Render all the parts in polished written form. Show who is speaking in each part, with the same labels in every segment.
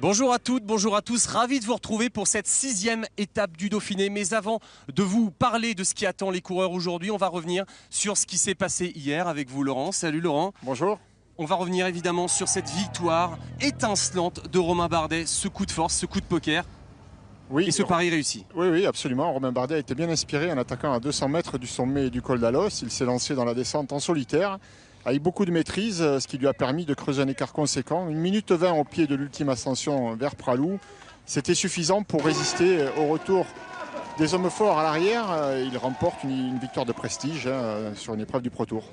Speaker 1: Bonjour à toutes, bonjour à tous, ravi de vous retrouver pour cette 6e étape du Dauphiné. Mais avant de vous parler de ce qui attend les coureurs aujourd'hui, on va revenir sur ce qui s'est passé hier avec vous Laurent. Salut Laurent.
Speaker 2: Bonjour.
Speaker 1: On va revenir évidemment sur cette victoire étincelante de Romain Bardet, ce coup de force, ce coup de poker.
Speaker 2: Oui,
Speaker 1: et ce pari réussi.
Speaker 2: Oui, absolument. Romain Bardet a été bien inspiré en attaquant à 200 mètres du sommet du col d'Alos. Il s'est lancé dans la descente en solitaire, avec beaucoup de maîtrise, ce qui lui a permis de creuser un écart conséquent. 1 minute 20 au pied de l'ultime ascension vers Pralou. C'était suffisant pour résister au retour des hommes forts à l'arrière. Il remporte une victoire de prestige sur une épreuve du Pro Tour.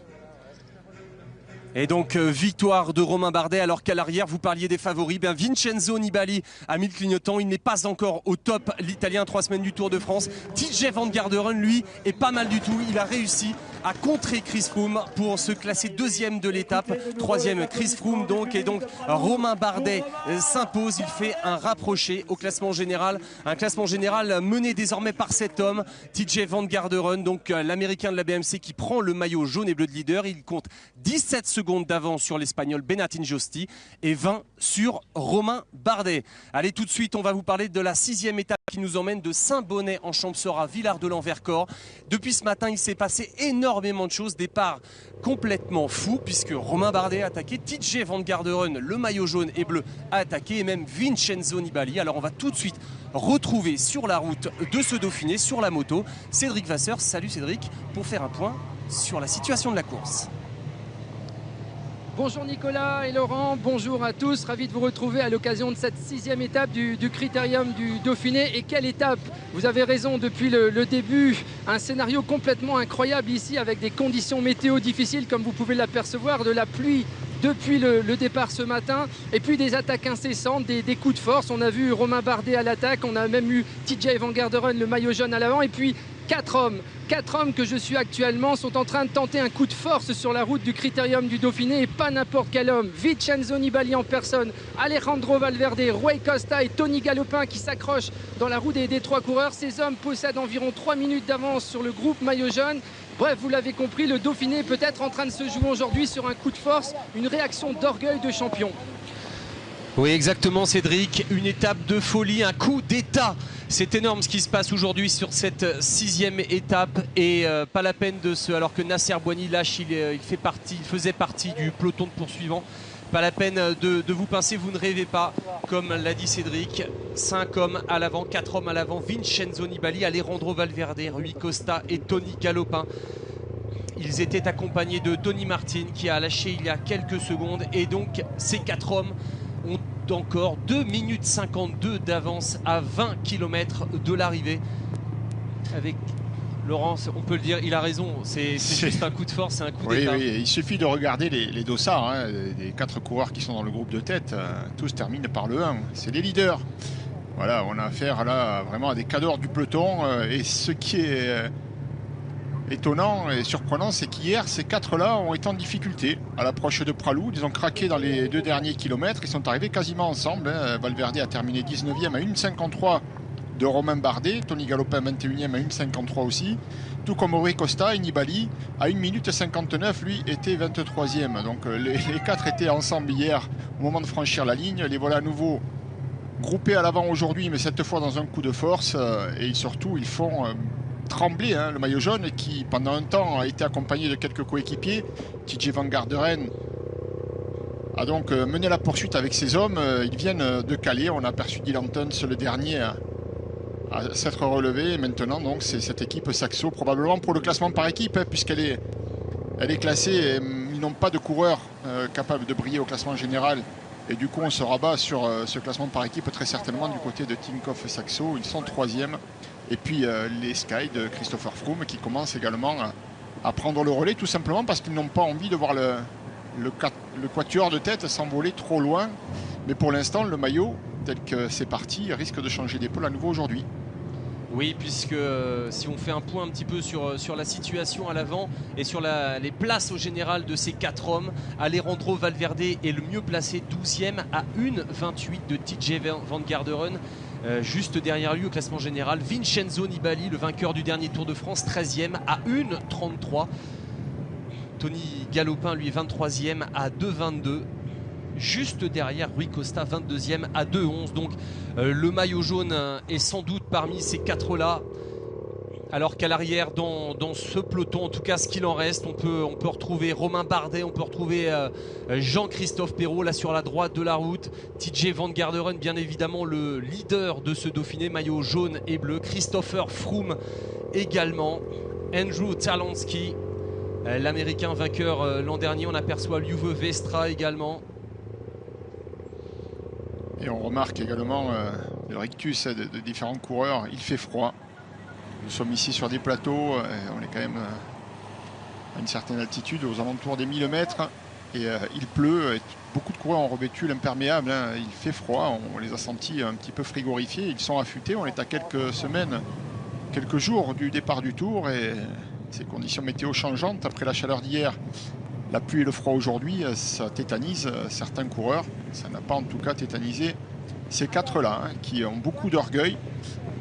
Speaker 1: Et donc victoire de Romain Bardet, alors qu'à l'arrière vous parliez des favoris. Vincenzo Nibali a mis le clignotant, il n'est pas encore au top, l'Italien 3 semaines du Tour de France. TJ Van Garderen lui est pas mal du tout, il a réussi à contrer Chris Froome pour se classer 2e de l'étape, 3e Chris Froome donc, et donc Romain Bardet s'impose, il fait un rapproché au classement général, un classement général mené désormais par cet homme, TJ Van Garderen, donc l'américain de la BMC qui prend le maillot jaune et bleu de leader. Il compte 17 secondes d'avance sur l'Espagnol Benatin Josti et 20 sur Romain Bardet. Allez, tout de suite, on va vous parler de la 6e étape qui nous emmène de Saint-Bonnet en Champsaur à Villard-de-Lans-Vercors. Depuis ce matin, il s'est passé énormément de choses. Départ complètement fou puisque Romain Bardet a attaqué, TJ Van Garderen, le maillot jaune et bleu, a attaqué et même Vincenzo Nibali. Alors on va tout de suite retrouver sur la route de ce Dauphiné, sur la moto, Cédric Vasseur. Salut Cédric, pour faire un point sur la situation de la course.
Speaker 3: Bonjour Nicolas et Laurent, bonjour à tous, ravi de vous retrouver à l'occasion de cette 6e étape du Critérium du Dauphiné. Et quelle étape! Vous avez raison, depuis le début, un scénario complètement incroyable ici avec des conditions météo difficiles comme vous pouvez l'apercevoir, de la pluie depuis le départ ce matin, et puis des attaques incessantes, des coups de force. On a vu Romain Bardet à l'attaque, on a même eu TJ Van Garderen, le maillot jaune à l'avant, et puis 4 hommes que je suis actuellement sont en train de tenter un coup de force sur la route du Critérium du Dauphiné, et pas n'importe quel homme. Vincenzo Nibali en personne, Alejandro Valverde, Rui Costa et Tony Galopin qui s'accrochent dans la roue des 3 coureurs. Ces hommes possèdent environ 3 minutes d'avance sur le groupe maillot jaune. Bref, vous l'avez compris, le Dauphiné est peut-être en train de se jouer aujourd'hui sur un coup de force, une réaction d'orgueil de champion.
Speaker 1: Oui, exactement Cédric, une étape de folie, un coup d'état. C'est énorme ce qui se passe aujourd'hui sur cette 6e étape, et pas la peine alors que Nasser Boigny lâche, il faisait partie du peloton de poursuivants. Pas la peine de vous pincer, vous ne rêvez pas, comme l'a dit Cédric. 5 hommes à l'avant, 4 hommes à l'avant, Vincenzo Nibali, Alejandro Valverde, Rui Costa et Tony Galopin. Ils étaient accompagnés de Tony Martin qui a lâché il y a quelques secondes, et donc ces 4 hommes ont encore 2 minutes 52 d'avance à 20 km de l'arrivée. Avec Laurence, on peut le dire, il a raison, c'est juste un coup de force, c'est un coup d'état.
Speaker 2: Oui, il suffit de regarder les dossards, des 4 coureurs qui sont dans le groupe de tête, tous terminent par le 1, c'est les leaders. Voilà, on a affaire là vraiment à des cadors du peloton, et ce qui est étonnant et surprenant, c'est qu'hier, ces 4-là ont été en difficulté à l'approche de Pralou. Ils ont craqué dans les 2 derniers kilomètres. Ils sont arrivés quasiment ensemble. Valverde a terminé 19e à 1,53 de Romain Bardet. Tony Galopin 21e à 1,53 aussi. Tout comme Rui Costa et Nibali à 1 minute 59, lui était 23e. Donc les 4 étaient ensemble hier au moment de franchir la ligne. Les voilà à nouveau groupés à l'avant aujourd'hui, mais cette fois dans un coup de force. Et surtout, ils font trembler le maillot jaune, qui pendant un temps a été accompagné de quelques coéquipiers. TJ Van Garderen a donc mené la poursuite avec ses hommes. Ils viennent de caler. On a aperçu Dylan Teuns, le dernier à s'être relevé. Et maintenant donc c'est cette équipe Saxo, probablement pour le classement par équipe, puisqu'elle est classée. Ils n'ont pas de coureur capable de briller au classement général, et du coup on se rabat sur ce classement par équipe très certainement du côté de Tinkoff Saxo. Ils sont 3e. Et puis les Sky de Christopher Froome qui commencent également à prendre le relais, tout simplement parce qu'ils n'ont pas envie de voir le quatuor de tête s'envoler trop loin. Mais pour l'instant, le maillot, tel que c'est parti, risque de changer d'épaule à nouveau aujourd'hui.
Speaker 1: Oui, puisque si on fait un point un petit peu sur la situation à l'avant et sur les places au général de ces 4 hommes, Alejandro Valverde est le mieux placé, 12e à 1,28 de TJ Van Garderen. Juste derrière lui au classement général, Vincenzo Nibali, le vainqueur du dernier Tour de France, 13e à 1,33. Tony Galopin, lui, est 23e à 2,22. juste derrière Rui Costa, 22e à 2,11. Donc le maillot jaune est sans doute parmi ces 4-là. Alors qu'à l'arrière, dans ce peloton, en tout cas ce qu'il en reste, on peut retrouver Romain Bardet, on peut retrouver Jean-Christophe Perrault, là sur la droite de la route. TJ Van Garderen, bien évidemment le leader de ce Dauphiné, maillot jaune et bleu. Christopher Froome également. Andrew Talansky, l'Américain vainqueur l'an dernier. On aperçoit Liuwe Vestra également.
Speaker 2: Et on remarque également le rictus de différents coureurs. Il fait froid. Nous sommes ici sur des plateaux, on est quand même à une certaine altitude, aux alentours des 1000 mètres, et il pleut, et beaucoup de coureurs ont revêtu l'imperméable, hein. Il fait froid, on les a sentis un petit peu frigorifiés, ils sont affûtés, on est à quelques semaines, quelques jours du départ du Tour, et ces conditions météo changeantes, après la chaleur d'hier, la pluie et le froid aujourd'hui, ça tétanise certains coureurs, ça n'a pas en tout cas tétanisé ces 4-là, hein, qui ont beaucoup d'orgueil.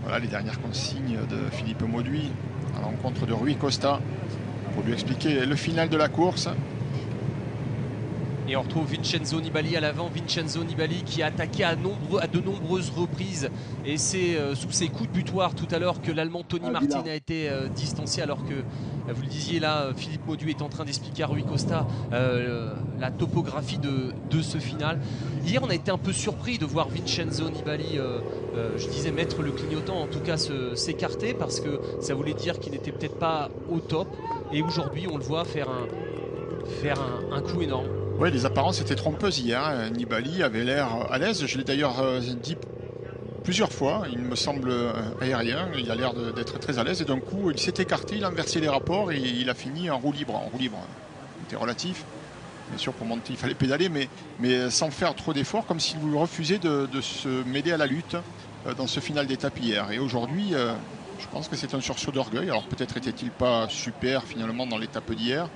Speaker 2: Voilà les dernières consignes de Philippe Mauduit à l'encontre de Rui Costa pour lui expliquer le final de la course.
Speaker 1: Et on retrouve Vincenzo Nibali à l'avant. Vincenzo Nibali qui a attaqué à de nombreuses reprises. Et c'est sous ses coups de butoir tout à l'heure que l'Allemand Tony Martin a été distancé. Alors que, vous le disiez là, Philippe Mauduit est en train d'expliquer à Rui Costa la topographie de ce final. Hier, on a été un peu surpris de voir Vincenzo Nibali, je disais, mettre le clignotant, en tout cas s'écarter, parce que ça voulait dire qu'il n'était peut-être pas au top. Et aujourd'hui, on le voit faire un coup énorme.
Speaker 2: Oui, les apparences étaient trompeuses hier. Nibali avait l'air à l'aise. Je l'ai d'ailleurs dit plusieurs fois. Il me semble aérien. Il a l'air d'être très à l'aise. Et d'un coup, il s'est écarté, il a inversé les rapports et il a fini en roue libre. En roue libre, c'était relatif. Bien sûr, pour monter, il fallait pédaler, mais sans faire trop d'efforts, comme s'il refusait de se mêler à la lutte dans ce final d'étape hier. Et aujourd'hui, je pense que c'est un sursaut d'orgueil. Alors peut-être était-il pas super finalement dans l'étape d'hier.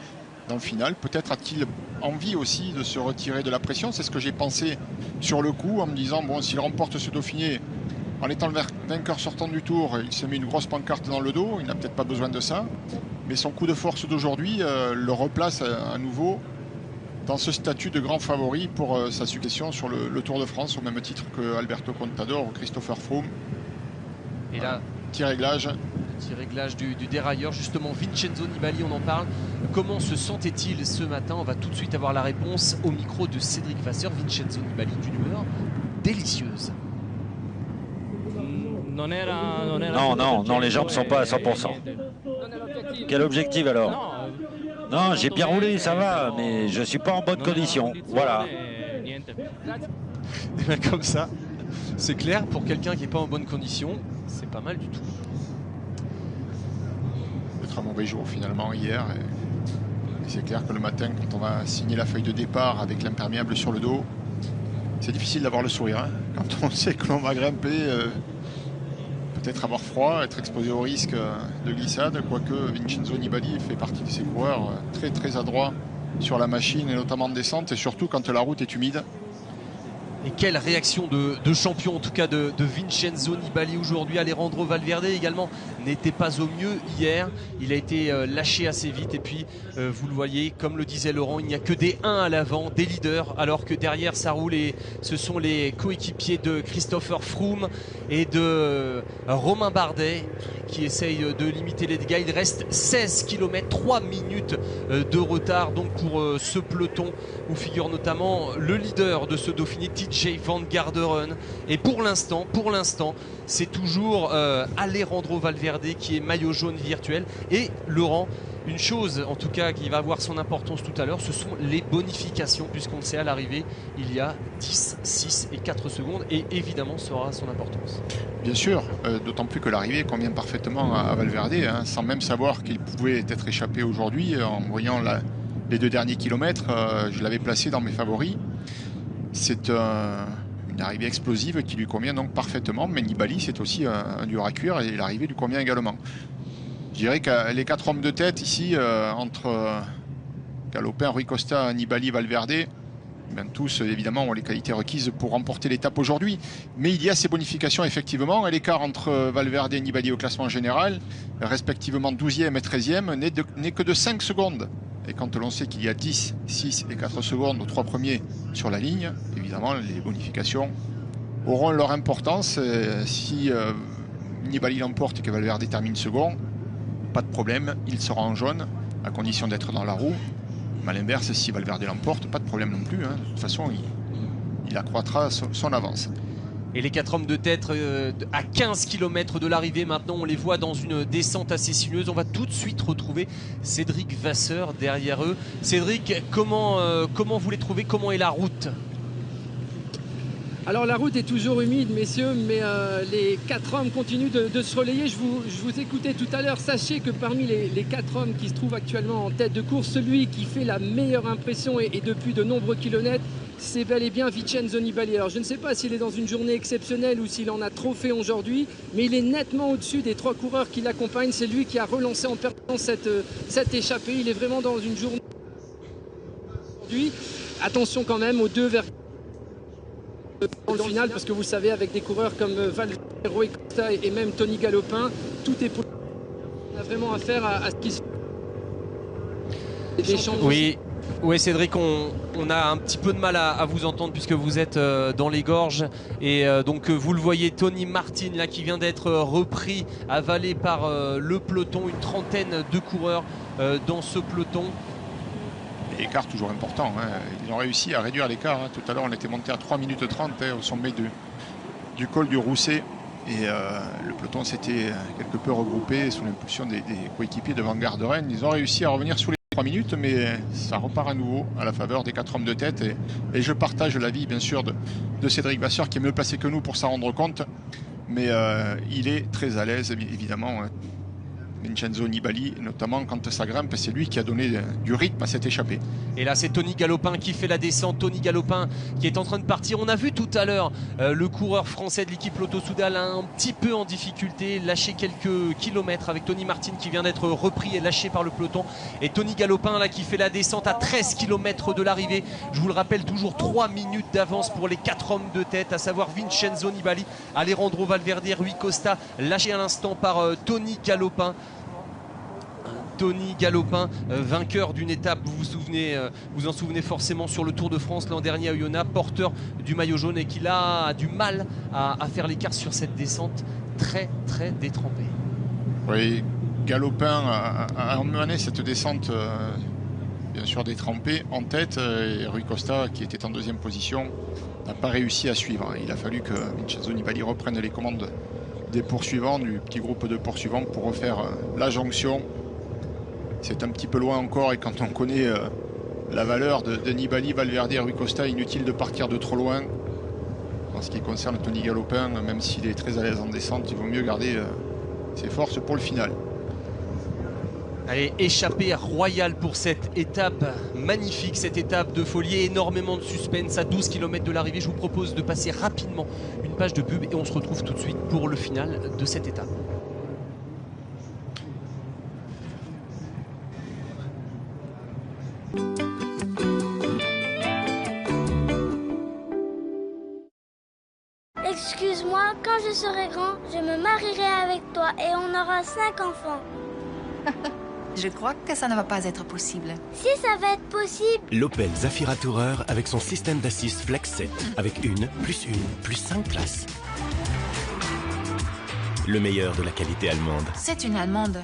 Speaker 2: Dans le final, peut-être a-t-il envie aussi de se retirer de la pression. C'est ce que j'ai pensé sur le coup en me disant, bon, s'il remporte ce Dauphiné en étant le vainqueur sortant du Tour, il se met une grosse pancarte dans le dos, il n'a peut-être pas besoin de ça, mais son coup de force d'aujourd'hui le replace à nouveau dans ce statut de grand favori pour sa succession sur le Tour de France, au même titre que Alberto Contador ou Christopher Froome.
Speaker 1: Et là,
Speaker 2: petit réglage.
Speaker 1: Petit réglage du dérailleur, justement. Vincenzo Nibali, on en parle. Comment se sentait-il ce matin? On va tout de suite avoir la réponse au micro de Cédric Vasseur. Vincenzo Nibali d'une humeur délicieuse.
Speaker 4: Non, les jambes ne sont pas à 100%. Quel objectif alors? Non, j'ai bien roulé, ça va, mais je ne suis pas en bonne condition. Voilà.
Speaker 1: Et bien comme ça, c'est clair, pour quelqu'un qui n'est pas en bonne condition, c'est pas mal du tout.
Speaker 2: Un mauvais jour finalement hier, et c'est clair que le matin, quand on va signer la feuille de départ avec l'imperméable sur le dos, c'est difficile d'avoir le sourire, hein. Quand on sait que l'on va grimper, peut-être avoir froid, être exposé au risque de glissade, quoique Vincenzo Nibali fait partie de ces coureurs très très adroits sur la machine, et notamment en descente, et surtout quand la route est humide.
Speaker 1: Et quelle réaction de champion, en tout cas de Vincenzo Nibali aujourd'hui. Alejandro Valverde également n'était pas au mieux hier. Il a été lâché assez vite. Et puis, vous le voyez, comme le disait Laurent, il n'y a que des 1 à l'avant, des leaders, alors que derrière, ça roule. Et ce sont les coéquipiers de Christopher Froome et de Romain Bardet qui essayent de limiter les dégâts. Il reste 16 km, 3 minutes de retard donc pour ce peloton où figure notamment le leader de ce Dauphiné, TJ Van Garderen. Et pour l'instant, c'est toujours Alejandro Valverde qui est maillot jaune virtuel. Et Laurent, une chose en tout cas qui va avoir son importance tout à l'heure, ce sont les bonifications, puisqu'on le sait, à l'arrivée il y a 10, 6 et 4 secondes, et évidemment ça aura son importance.
Speaker 2: Bien sûr, d'autant plus que l'arrivée convient parfaitement à Valverde, hein, sans même savoir qu'il pouvait être échappé aujourd'hui. En voyant les 2 derniers kilomètres, je l'avais placé dans mes favoris. C'est une arrivée explosive qui lui convient donc parfaitement, mais Nibali c'est aussi un dur à cuire, et l'arrivée lui convient également. Je dirais que les 4 hommes de tête ici, entre Galopin, Rui Costa, Nibali, Valverde, bien, tous évidemment ont les qualités requises pour remporter l'étape aujourd'hui. Mais il y a ces bonifications effectivement, et l'écart entre Valverde et Nibali au classement général, respectivement 12e et 13e, n'est que de 5 secondes. Et quand l'on sait qu'il y a 10, 6 et 4 secondes aux 3 premiers sur la ligne, évidemment, les bonifications auront leur importance. Si Nibali l'emporte et que Valverde termine second, pas de problème, il sera en jaune, à condition d'être dans la roue. Mais à l'inverse, si Valverde l'emporte, pas de problème non plus. De toute façon, il accroîtra son avance.
Speaker 1: Et les 4 hommes de tête à 15 km de l'arrivée, maintenant on les voit dans une descente assez sinueuse. On va tout de suite retrouver Cédric Vasseur derrière eux. Cédric, comment vous les trouvez? Comment est la route?
Speaker 3: Alors la route est toujours humide, messieurs, mais les 4 hommes continuent de se relayer. Je vous écoutais tout à l'heure. Sachez que parmi les 4 hommes qui se trouvent actuellement en tête de course, celui qui fait la meilleure impression et depuis de nombreux kilomètres, c'est bel et bien Vincenzo Nibali. Alors je ne sais pas s'il est dans une journée exceptionnelle ou s'il en a trop fait aujourd'hui, mais il est nettement au-dessus des 3 coureurs qui l'accompagnent. C'est lui qui a relancé en permanence cette échappée. Il est vraiment dans une journée aujourd'hui. Attention quand même aux 2 dans le final, parce que vous savez, avec des coureurs comme Valverde, Rui Costa et même Tony Galopin, tout est pour... On a vraiment affaire à ce qui se fait.
Speaker 1: Oui, Cédric, on a un petit peu de mal à vous entendre puisque vous êtes dans les gorges. Et donc vous le voyez, Tony Martin là qui vient d'être repris, avalé par le peloton, une trentaine de coureurs dans ce peloton.
Speaker 2: L'écart toujours important. Ils ont réussi à réduire l'écart. Tout à l'heure, on était monté à 3 minutes 30 au sommet du col du Rousset. Et le peloton s'était quelque peu regroupé sous l'impulsion des coéquipiers de Vanguard de Rennes. Ils ont réussi à revenir sous les 3 minutes, mais ça repart à nouveau à la faveur des 4 hommes de tête. Et je partage l'avis, bien sûr, de Cédric Vasseur, qui est mieux placé que nous pour s'en rendre compte. Mais il est très à l'aise, évidemment. Vincenzo Nibali, notamment quand ça grimpe, c'est lui qui a donné du rythme à cette échappée.
Speaker 1: Et là c'est Tony Galopin qui fait la descente, Tony Galopin qui est en train de partir. On a vu tout à l'heure le coureur français de l'équipe Lotto Soudal un petit peu en difficulté, lâché quelques kilomètres avec Tony Martin qui vient d'être repris et lâché par le peloton. Et Tony Galopin là qui fait la descente à 13 km de l'arrivée. Je vous le rappelle, toujours 3 minutes d'avance pour les 4 hommes de tête, à savoir Vincenzo Nibali, Alejandro Valverde, Rui Costa, lâché à l'instant par Tony Galopin. Tony Galopin, vainqueur d'une étape, vous en souvenez forcément sur le Tour de France l'an dernier à Oyonnax, porteur du maillot jaune et qui a du mal à faire l'écart sur cette descente très très détrempée.
Speaker 2: Oui, Galopin a emmené cette descente bien sûr détrempée en tête, et Rui Costa qui était en 2e position n'a pas réussi à suivre. Il a fallu que Vincenzo Nibali reprenne les commandes des poursuivants, du petit groupe de poursuivants pour refaire la jonction. C'est un petit peu loin encore, et quand on connaît la valeur de Nibali, Valverde et Rui Costa, inutile de partir de trop loin. En ce qui concerne Tony Galopin, même s'il est très à l'aise en descente, il vaut mieux garder ses forces pour le final.
Speaker 1: Allez, échappée royale pour cette étape magnifique, cette étape de folie, énormément de suspense à 12 km de l'arrivée. Je vous propose de passer rapidement une page de pub et on se retrouve tout de suite pour le final de cette étape.
Speaker 5: Excuse-moi, quand je serai grand, je me marierai avec toi et on aura 5 enfants.
Speaker 6: Je crois que ça ne va pas être possible.
Speaker 5: Si ça va être possible.
Speaker 7: L'Opel Zafira Tourer avec son système d'assises Flex 7, avec 1 plus 5 places. Le meilleur de la qualité allemande.
Speaker 6: C'est une allemande.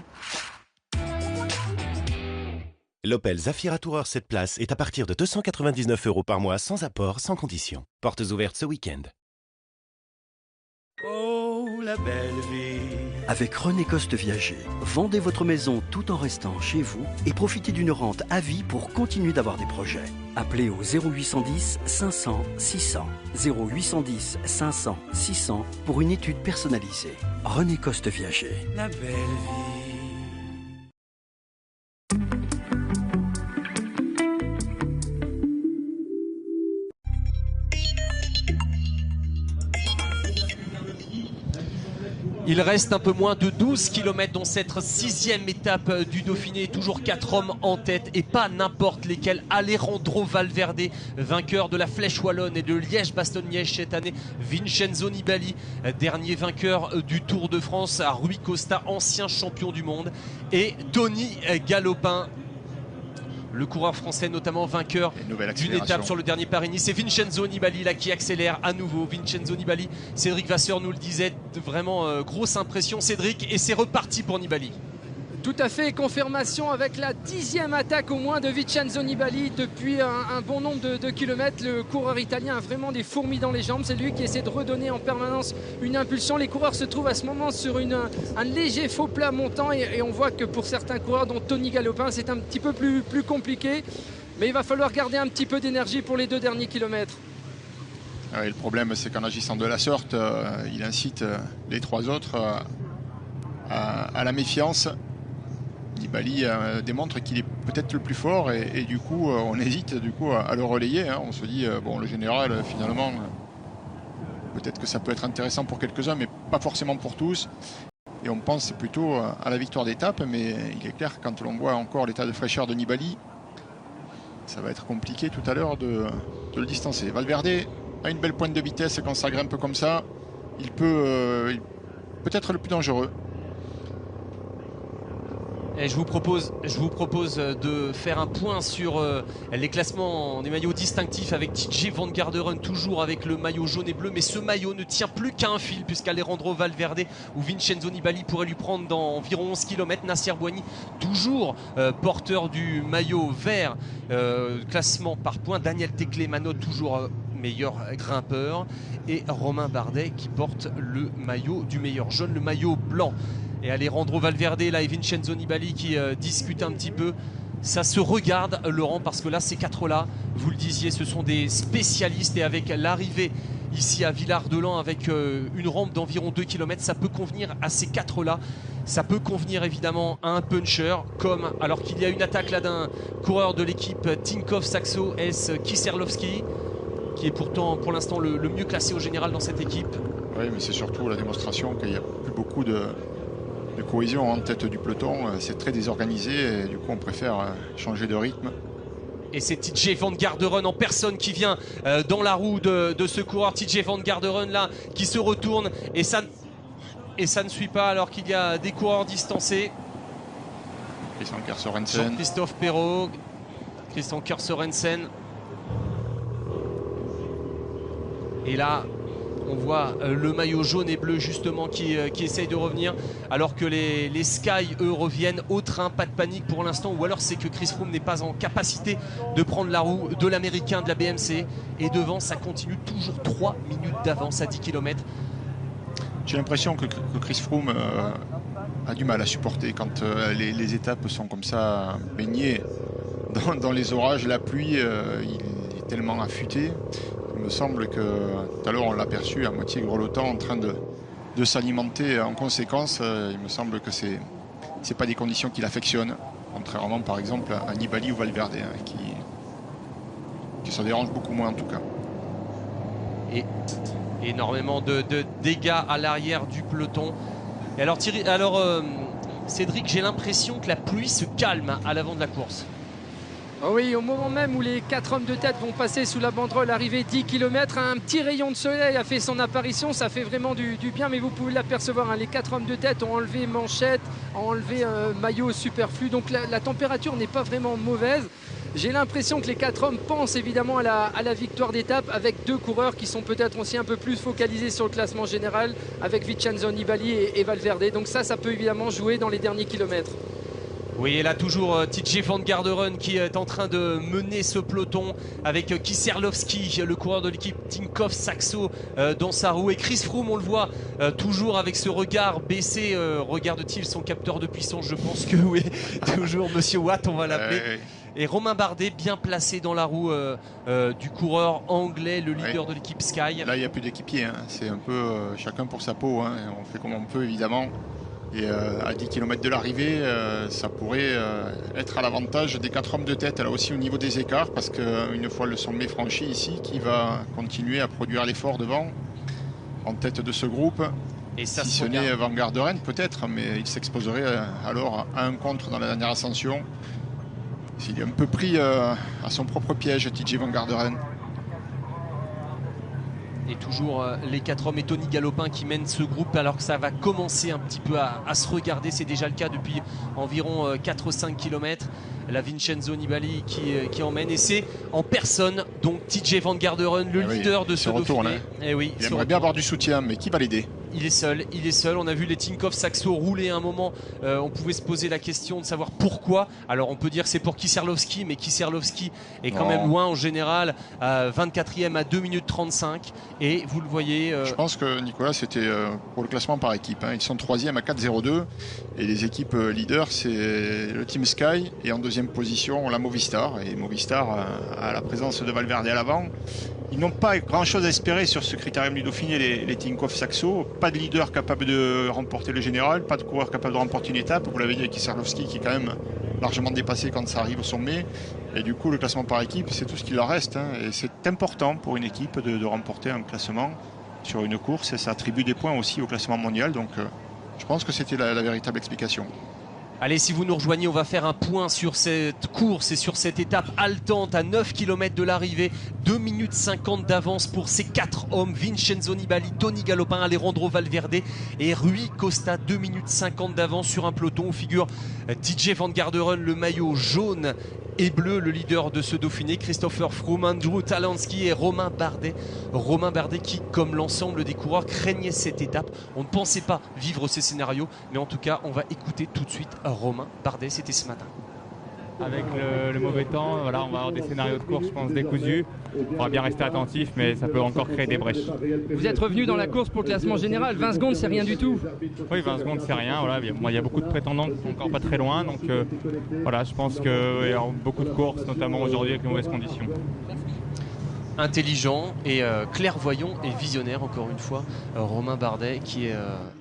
Speaker 7: L'Opel Zafira Tourer 7 places est à partir de 299 € par mois, sans apport, sans condition. Portes ouvertes ce week-end.
Speaker 8: Oh, la belle vie.
Speaker 9: Avec René Coste Viager, vendez votre maison tout en restant chez vous et profitez d'une rente à vie pour continuer d'avoir des projets. Appelez au 0810 500 600. 0810 500 600 pour une étude personnalisée. René Coste Viager.
Speaker 8: La belle vie.
Speaker 1: Il reste un peu moins de 12 km dans cette 6e étape du Dauphiné. Toujours 4 hommes en tête et pas n'importe lesquels. Alejandro Valverde, vainqueur de la Flèche Wallonne et de Liège-Bastogne-Liège cette année. Vincenzo Nibali, dernier vainqueur du Tour de France. Rui Costa, ancien champion du monde. Et Tony Galopin. le coureur français notamment vainqueur d'une étape sur le dernier Paris-Nice. C'est Vincenzo Nibali là qui accélère à nouveau. Vincenzo Nibali, Cédric Vasseur nous le disait, vraiment grosse impression Cédric, et c'est reparti pour Nibali.
Speaker 3: Tout à fait, confirmation avec la 10e attaque au moins de Vincenzo Nibali depuis un bon nombre de kilomètres. Le coureur italien a vraiment des fourmis dans les jambes. C'est lui qui essaie de redonner en permanence une impulsion. Les coureurs se trouvent à ce moment sur un léger faux plat montant et on voit que pour certains coureurs, dont Tony Galopin, c'est un petit peu plus compliqué. Mais il va falloir garder un petit peu d'énergie pour les 2 derniers kilomètres.
Speaker 2: Ouais, le problème, c'est qu'en agissant de la sorte, il incite les 3 autres à la méfiance. Nibali démontre qu'il est peut-être le plus fort et du coup on hésite à le relayer. On se dit bon, le général finalement peut-être que ça peut être intéressant pour quelques-uns mais pas forcément pour tous, et on pense plutôt à la victoire d'étape, mais il est clair que quand l'on voit encore l'état de fraîcheur de Nibali, ça va être compliqué tout à l'heure de le distancer. Valverde a une belle pointe de vitesse quand ça grimpe comme ça, il peut être le plus dangereux.
Speaker 1: Et je vous propose de faire un point sur les classements des maillots distinctifs avec TJ Van Garderen toujours avec le maillot jaune et bleu, mais ce maillot ne tient plus qu'à un fil puisqu'Alejandro Valverde ou Vincenzo Nibali pourraient lui prendre dans environ 11 km. Nacer Bouhanni toujours porteur du maillot vert, classement par points. Daniel Teclemano toujours meilleur grimpeur, et Romain Bardet qui porte le maillot du meilleur jaune, le maillot blanc. Et Alejandro Valverde là et Vincenzo Nibali qui discutent un petit peu. Ça se regarde, Laurent, parce que là ces 4-là, vous le disiez, ce sont des spécialistes, et avec l'arrivée ici à Villard-de-Lans avec une rampe d'environ 2 km, ça peut convenir à ces 4-là. Ça peut convenir évidemment à un puncher, comme alors qu'il y a une attaque là d'un coureur de l'équipe Tinkoff Saxo S Kieserlowski, qui est pourtant pour l'instant le mieux classé au général dans cette équipe.
Speaker 2: Oui, mais c'est surtout la démonstration qu'il n'y a plus beaucoup de cohésion en tête du peloton. C'est très désorganisé et du coup on préfère changer de rythme.
Speaker 1: Et c'est TJ Van Garderen en personne qui vient dans la roue de ce coureur. TJ Van Garderen là qui se retourne et ça ne suit pas alors qu'il y a des coureurs distancés.
Speaker 2: Christian Kers-Sorensen,
Speaker 1: Jean-Christophe Perrault, Christian Kers-Sorensen. Et là on voit le maillot jaune et bleu justement qui essaye de revenir, alors que les Sky eux reviennent au train. Pas de panique pour l'instant, ou alors c'est que Chris Froome n'est pas en capacité de prendre la roue de l'américain de la BMC, et devant ça continue toujours 3 minutes d'avance à 10 km.
Speaker 2: J'ai l'impression que Chris Froome a du mal à supporter quand les étapes sont comme ça baignées dans les orages, la pluie. Il est tellement affûté. Il me semble que tout à l'heure on l'a aperçu à moitié grelottant en train de s'alimenter en conséquence. Il me semble que c'est pas des conditions qu'il affectionne, contrairement par exemple à Nibali ou Valverde, qui ça dérange beaucoup moins en tout cas.
Speaker 1: Et énormément de dégâts à l'arrière du peloton. Et alors Cédric, j'ai l'impression que la pluie se calme à l'avant de la course.
Speaker 3: Oh oui, au moment même où les 4 hommes de tête vont passer sous la banderole arrivée 10 km, un petit rayon de soleil a fait son apparition, ça fait vraiment du bien, mais vous pouvez l'apercevoir, hein, les 4 hommes de tête ont enlevé manchette, ont enlevé maillot superflu, donc la température n'est pas vraiment mauvaise. J'ai l'impression que les 4 hommes pensent évidemment à la victoire d'étape, avec 2 coureurs qui sont peut-être aussi un peu plus focalisés sur le classement général, avec Vincenzo Nibali et Valverde, donc ça peut évidemment jouer dans les derniers kilomètres.
Speaker 1: Oui, et là toujours TJ Van Garderen qui est en train de mener ce peloton avec Kieserlowski, le coureur de l'équipe Tinkoff Saxo dans sa roue, et Chris Froome, on le voit toujours avec ce regard baissé. Regarde-t-il son capteur de puissance? Je pense que oui, toujours Monsieur Watt on va l'appeler. Et Romain Bardet bien placé dans la roue du coureur anglais, le leader de l'équipe Sky.
Speaker 2: Là il n'y a plus d'équipier, hein. C'est un peu chacun pour sa peau, hein. On fait comme on peut évidemment. Et à 10 km de l'arrivée, ça pourrait être à l'avantage des 4 hommes de tête, là aussi au niveau des écarts, parce qu'une fois le sommet franchi ici, qui va continuer à produire l'effort devant, en tête de ce groupe. Et ça, si ce n'est Van Garderen peut-être, mais il s'exposerait alors à un contre dans la dernière ascension. Il est un peu pris à son propre piège, TJ Van Garderen.
Speaker 1: Et toujours les 4 hommes et Tony Galopin qui mènent ce groupe alors que ça va commencer un petit peu à se regarder. C'est déjà le cas depuis environ 4-5 km. La Vincenzo Nibali qui emmène, et c'est en personne donc TJ Van Garderen, le leader de ce Dauphiné.
Speaker 2: Et oui, il aimerait bien avoir du soutien, mais qui va l'aider?
Speaker 1: Il est seul. On a vu les Tinkoff Saxo rouler un moment. On pouvait se poser la question de savoir pourquoi. Alors on peut dire que c'est pour Kieserlowski, mais Kieserlowski est quand même loin en général, 24e à 2 minutes 35. Et vous le voyez.
Speaker 2: Je pense que Nicolas, c'était pour le classement par équipe. Ils sont 3e à 4,02. Et les équipes leaders, c'est le Team Sky. Et en deuxième position, la Movistar. Et Movistar, à la présence de Valverde à l'avant, ils n'ont pas grand-chose à espérer sur ce critérium du Dauphiné, les Tinkoff Saxo. Pas de leader capable de remporter le général, pas de coureur capable de remporter une étape. Vous l'avez dit avec Kieserlowski qui est quand même largement dépassé quand ça arrive au sommet. Et du coup, le classement par équipe, c'est tout ce qu'il leur reste. Et c'est important pour une équipe de remporter un classement sur une course. Et ça attribue des points aussi au classement mondial. Donc je pense que c'était la véritable explication.
Speaker 1: Allez, si vous nous rejoignez, on va faire un point sur cette course et sur cette étape haletante à 9 km de l'arrivée. 2 minutes 50 d'avance pour ces 4 hommes. Vincenzo Nibali, Tony Galopin, Alejandro Valverde et Rui Costa. 2 minutes 50 d'avance sur un peloton où figure TJ Van Garderen, le maillot jaune et bleu, le leader de ce Dauphiné, Christopher Froome, Andrew Talansky et Romain Bardet. Romain Bardet qui, comme l'ensemble des coureurs, craignait cette étape. On ne pensait pas vivre ces scénarios, mais en tout cas, on va écouter tout de suite Romain Bardet. C'était ce matin.
Speaker 10: Avec le mauvais temps, voilà, on va avoir des scénarios de course, je pense, décousus. On faudra bien rester attentif, mais ça peut encore créer des brèches.
Speaker 3: Vous êtes revenu dans la course pour le classement général. 20 secondes, c'est rien du tout.
Speaker 10: Oui, 20 secondes, c'est rien. Voilà, il y a beaucoup de prétendants qui sont encore pas très loin. Donc voilà, je pense qu'il y a beaucoup de courses, notamment aujourd'hui avec les mauvaises conditions.
Speaker 1: Intelligent et clairvoyant et visionnaire, encore une fois, Romain Bardet qui est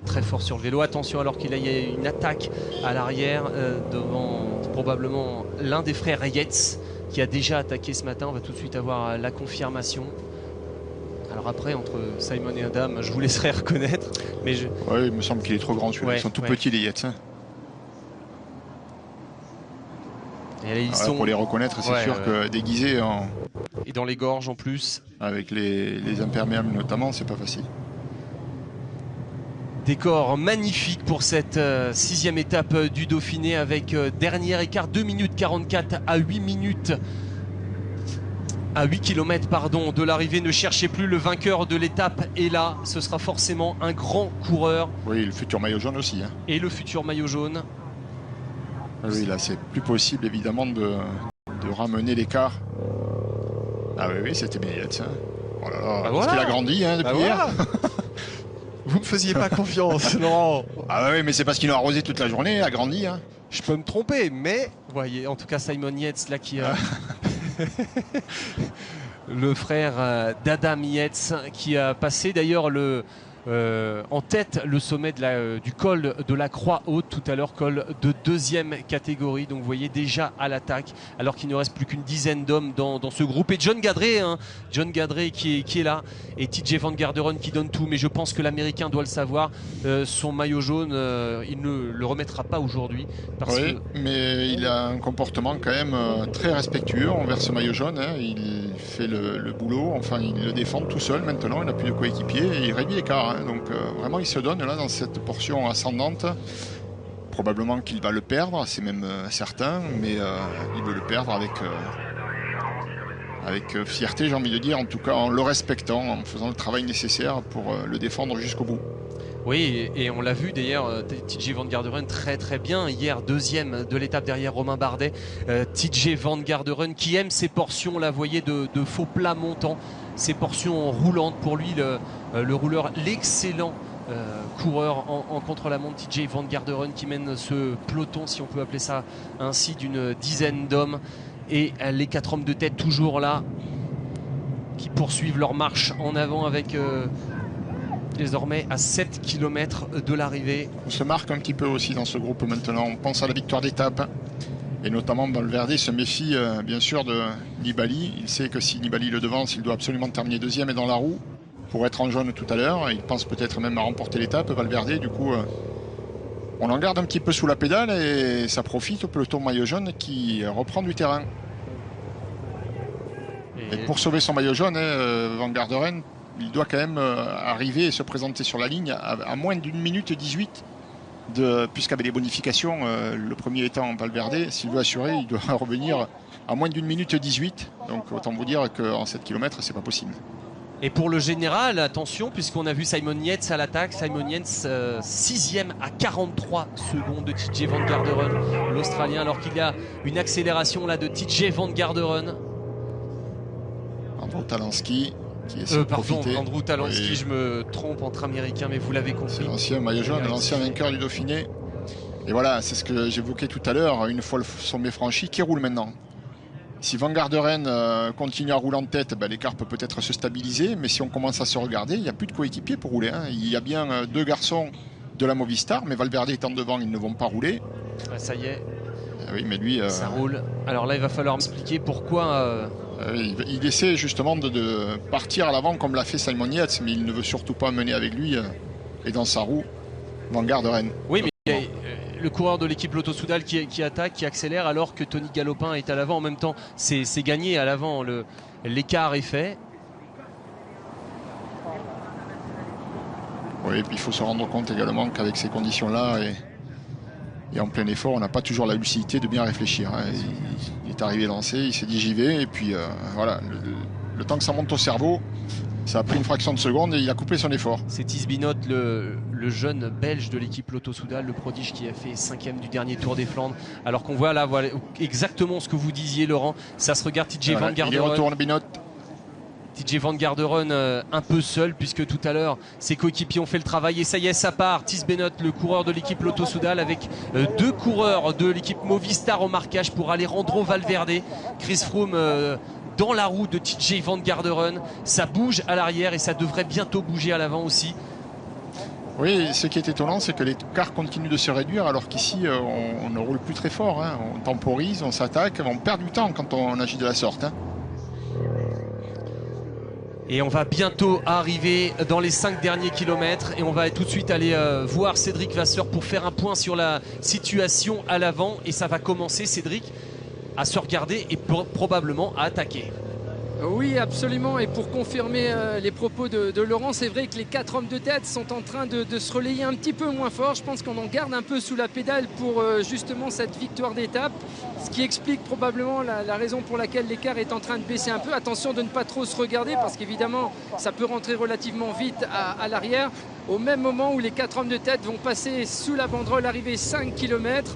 Speaker 1: très fort sur le vélo. Attention, alors qu'il y a une attaque à l'arrière devant probablement l'un des frères Yates qui a déjà attaqué ce matin. On va tout de suite avoir la confirmation. Alors après, entre Simon et Adam, je vous laisserai reconnaître. Mais
Speaker 2: oui, il me semble qu'il est trop grand celui-là. Ils sont tout petits, les Yates.
Speaker 1: Et là, ils
Speaker 2: sont... Pour les reconnaître, c'est sûr que déguisés en...
Speaker 1: Et dans les gorges en plus.
Speaker 2: Avec les imperméables notamment, c'est pas facile.
Speaker 1: Décor magnifique pour cette 6e étape du Dauphiné avec dernier écart 2 minutes 44 à 8 minutes. À 8 km de l'arrivée. Ne cherchez plus, le vainqueur de l'étape est là. Ce sera forcément un grand coureur.
Speaker 2: Oui, le futur maillot jaune aussi.
Speaker 1: Et le futur maillot jaune.
Speaker 2: Oui, là c'est plus possible évidemment de ramener l'écart. Ah oui, c'était bien Yates. Oh là là, parce qu'il a grandi depuis hier.
Speaker 1: Vous me faisiez pas confiance, non.
Speaker 2: Ah oui, mais c'est parce qu'il a arrosé toute la journée, il a grandi.
Speaker 1: Je peux me tromper, mais vous voyez, en tout cas Simon Yates là qui le frère d'Adam Yates qui a passé d'ailleurs en tête le sommet du col de la Croix-Haute tout à l'heure, col de 2e catégorie. Donc vous voyez déjà à l'attaque alors qu'il ne reste plus qu'une dizaine d'hommes dans ce groupe. Et John Gadret qui est là, et TJ Van Garderen qui donne tout, mais je pense que l'Américain doit le savoir, son maillot jaune il ne le remettra pas aujourd'hui
Speaker 2: mais il a un comportement quand même très respectueux envers ce maillot jaune. Il fait le boulot, enfin il le défend tout seul maintenant, il n'a plus de coéquipier et il réduit l'écart. Donc vraiment il se donne là dans cette portion ascendante. Probablement qu'il va le perdre, c'est même certain, mais il veut le perdre avec fierté, j'ai envie de dire, en tout cas en le respectant, en faisant le travail nécessaire pour le défendre jusqu'au bout.
Speaker 1: Oui, et on l'a vu d'ailleurs, TJ Van Garderen très très bien hier, 2e de l'étape derrière Romain Bardet. TJ Van Garderen qui aime ces portions là, vous voyez, de faux plats montants, ces portions roulantes. Pour lui, le rouleur, l'excellent coureur en contre-la-montre, TJ Van Garderen qui mène ce peloton, si on peut appeler ça ainsi, d'une dizaine d'hommes. Et les 4 hommes de tête toujours là, qui poursuivent leur marche en avant avec... désormais à 7 km de l'arrivée.
Speaker 2: On se marque un petit peu aussi dans ce groupe maintenant. On pense à la victoire d'étape. Et notamment Valverde se méfie bien sûr de Nibali. Il sait que si Nibali le devance, il doit absolument terminer 2e et dans la roue pour être en jaune tout à l'heure. Il pense peut-être même à remporter l'étape, Valverde. Du coup, on en garde un petit peu sous la pédale et ça profite au peloton maillot jaune qui reprend du terrain. Et pour sauver son maillot jaune, Van Garderen il doit quand même arriver et se présenter sur la ligne à moins d'une minute 18. Puisqu'avec les bonifications, le premier étant Valverde, s'il veut assurer, il doit revenir à moins d'une minute 18. Donc autant vous dire qu'en 7 km, c'est pas possible.
Speaker 1: Et pour le général, attention, puisqu'on a vu Simon Yates à l'attaque. Simon Yates, 6e à 43 secondes de TJ Van Garderen, l'Australien, alors qu'il y a une accélération là de TJ Van Garderen.
Speaker 2: Andrew Talansky qui essaie de profiter.
Speaker 1: Andrew Talansky, oui. Je me trompe entre Américains, mais vous l'avez compris.
Speaker 2: C'est l'ancien maillot jaune, l'ancien vainqueur du Dauphiné. Et voilà, c'est ce que j'évoquais tout à l'heure. Une fois le sommet franchi, qui roule maintenant? Si Van Garderen continue à rouler en tête, l'écart peut peut-être se stabiliser. Mais si on commence à se regarder, il n'y a plus de coéquipiers pour rouler. Il y a bien deux garçons de la Movistar, mais Valverde étant devant, ils ne vont pas rouler.
Speaker 1: Ça y est.
Speaker 2: Oui, mais lui...
Speaker 1: Ça roule. Alors là, il va falloir m'expliquer pourquoi...
Speaker 2: il essaie justement de partir à l'avant comme l'a fait Simon Yates, mais il ne veut surtout pas mener avec lui et dans sa roue Van Garderen.
Speaker 1: Oui, mais il y a le coureur de l'équipe Lotto Soudal qui attaque, qui accélère, alors que Tony Galopin est à l'avant. En même temps, c'est gagné à l'avant. L'écart est fait.
Speaker 2: Oui, et puis il faut se rendre compte également qu'avec ces conditions-là et en plein effort, on n'a pas toujours la lucidité de bien réfléchir. Il est arrivé lancé, il s'est dit j'y vais, et puis voilà, le temps que ça monte au cerveau, ça a pris une fraction de seconde et il a couplé son effort.
Speaker 1: C'est Thies Binot, le jeune belge de l'équipe Lotto Soudal, le prodige qui a fait 5e du dernier Tour des Flandres. Alors qu'on voit là, voilà exactement ce que vous disiez, Laurent. Ça se regarde, TJ Van Garderen.
Speaker 2: Il retourne Binot.
Speaker 1: TJ Van Garderen un peu seul, puisque tout à l'heure ses coéquipiers ont fait le travail, et ça y est, ça part. Thies Binot, le coureur de l'équipe Lotto Soudal, avec deux coureurs de l'équipe Movistar au marquage pour Alejandro Valverde. Chris Froome dans la roue de TJ Van Garderen. Ça bouge à l'arrière et ça devrait bientôt bouger à l'avant aussi.
Speaker 2: Oui, ce qui est étonnant, c'est que l'écart continue de se réduire, alors qu'ici on ne roule plus très fort. On temporise, on s'attaque, on perd du temps quand on agit de la sorte.
Speaker 1: Et on va bientôt arriver dans les 5 derniers kilomètres et on va tout de suite aller voir Cédric Vasseur pour faire un point sur la situation à l'avant. Et ça va commencer, Cédric, à se regarder et probablement à attaquer.
Speaker 3: Oui, absolument. Et pour confirmer les propos de Laurent, c'est vrai que les 4 hommes de tête sont en train de se relayer un petit peu moins fort. Je pense qu'on en garde un peu sous la pédale pour justement cette victoire d'étape. Ce qui explique probablement la raison pour laquelle l'écart est en train de baisser un peu. Attention de ne pas trop se regarder parce qu'évidemment, ça peut rentrer relativement vite à l'arrière. Au même moment où les 4 hommes de tête vont passer sous la banderole, arriver 5 km.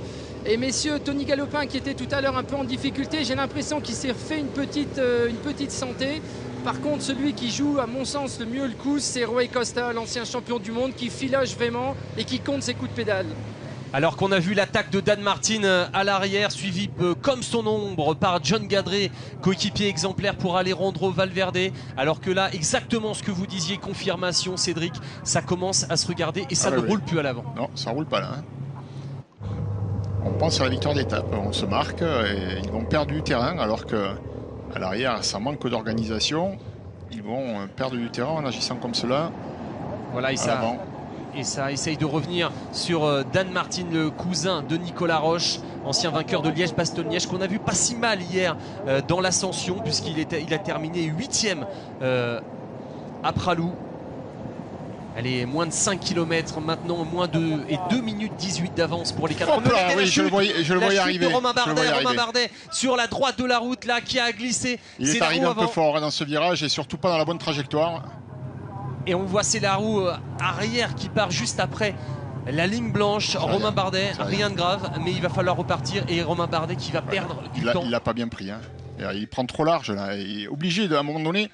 Speaker 3: Et messieurs, Tony Galopin qui était tout à l'heure un peu en difficulté, j'ai l'impression qu'il s'est fait une petite santé. Par contre, celui qui joue, à mon sens, le mieux le coup, c'est Rui Costa, l'ancien champion du monde, qui filoche vraiment et qui compte ses coups de pédale.
Speaker 1: Alors qu'on a vu l'attaque de Dan Martin à l'arrière, suivi comme son ombre par John Gadret, coéquipier exemplaire pour Alejandro Valverde. Alors que là, exactement ce que vous disiez, confirmation, Cédric, ça commence à se regarder et ça ne roule plus à l'avant.
Speaker 2: Non, ça roule pas là. On pense à la victoire d'étape, on se marque et ils vont perdre du terrain, alors que à l'arrière ça manque d'organisation. Ils vont perdre du terrain en agissant comme cela.
Speaker 1: Voilà, et ça essaye de revenir sur Dan Martin, le cousin de Nicolas Roche, ancien vainqueur de Liège-Bastogne-Liège, qu'on a vu pas si mal hier dans l'ascension, puisqu'il a terminé 8e à Pralou. Elle est moins de 5 km maintenant, moins de 2 minutes 18 d'avance pour les 4 hommes.
Speaker 2: Oui, je le voyais arriver.
Speaker 1: Romain Bardet sur la droite de la route là qui a glissé.
Speaker 2: Il est arrivé un peu fort dans ce virage et surtout pas dans la bonne trajectoire.
Speaker 1: Et on voit c'est la roue arrière qui part juste après la ligne blanche. Romain Bardet, rien de grave, mais il va falloir repartir et Romain Bardet qui va perdre du temps.
Speaker 2: Il l'a pas bien pris. Il prend trop large là. Il est obligé à un moment donné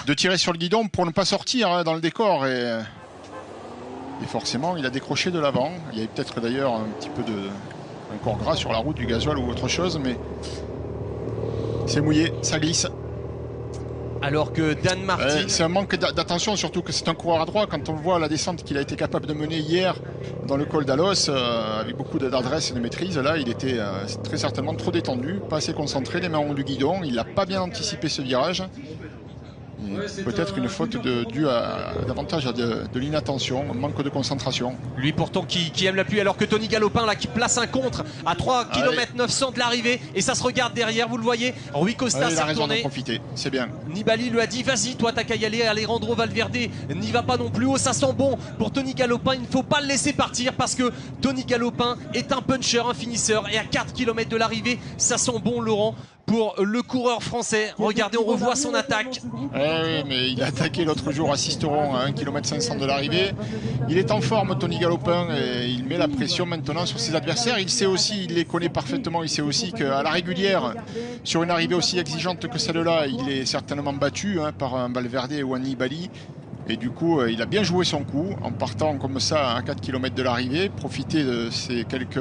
Speaker 2: de tirer sur le guidon pour ne pas sortir dans le décor et forcément, il a décroché de l'avant. Il y avait peut-être d'ailleurs un petit peu un corps gras sur la route, du gasoil ou autre chose, mais c'est mouillé, ça glisse.
Speaker 1: Alors que Dan Martin...
Speaker 2: c'est un manque d'attention, surtout que c'est un coureur à droit. Quand on voit la descente qu'il a été capable de mener hier dans le col d'Alos, avec beaucoup d'adresse et de maîtrise, là, il était très certainement trop détendu, pas assez concentré, les mains en haut du guidon. Il n'a pas bien anticipé ce virage. Peut-être une faute due davantage à de l'inattention, un manque de concentration.
Speaker 1: Lui pourtant qui aime la pluie, alors que Tony Galopin là qui place un contre à 3 km 900 de l'arrivée, et ça se regarde derrière, vous le voyez. Rui Costa s'est retourné.
Speaker 2: Profiter, c'est bien.
Speaker 1: Nibali lui a dit vas-y toi t'as qu'à y aller. Alejandro Valverde n'y va pas non plus. Oh, ça sent bon pour Tony Galopin, il ne faut pas le laisser partir parce que Tony Galopin est un puncher, un finisseur, et à 4 km de l'arrivée ça sent bon, Laurent, pour le coureur français. Regardez, on revoit son attaque.
Speaker 2: Oui, mais il a attaqué l'autre jour à Sisteron à 1 km 500 de l'arrivée. Il est en forme, Tony Galopin, et il met la pression maintenant sur ses adversaires. Il sait aussi, il les connaît parfaitement, il sait aussi qu'à la régulière, sur une arrivée aussi exigeante que celle-là, il est certainement battu par un Valverde ou un Nibali. Et du coup, il a bien joué son coup en partant comme ça à 4 km de l'arrivée, profiter de ces quelques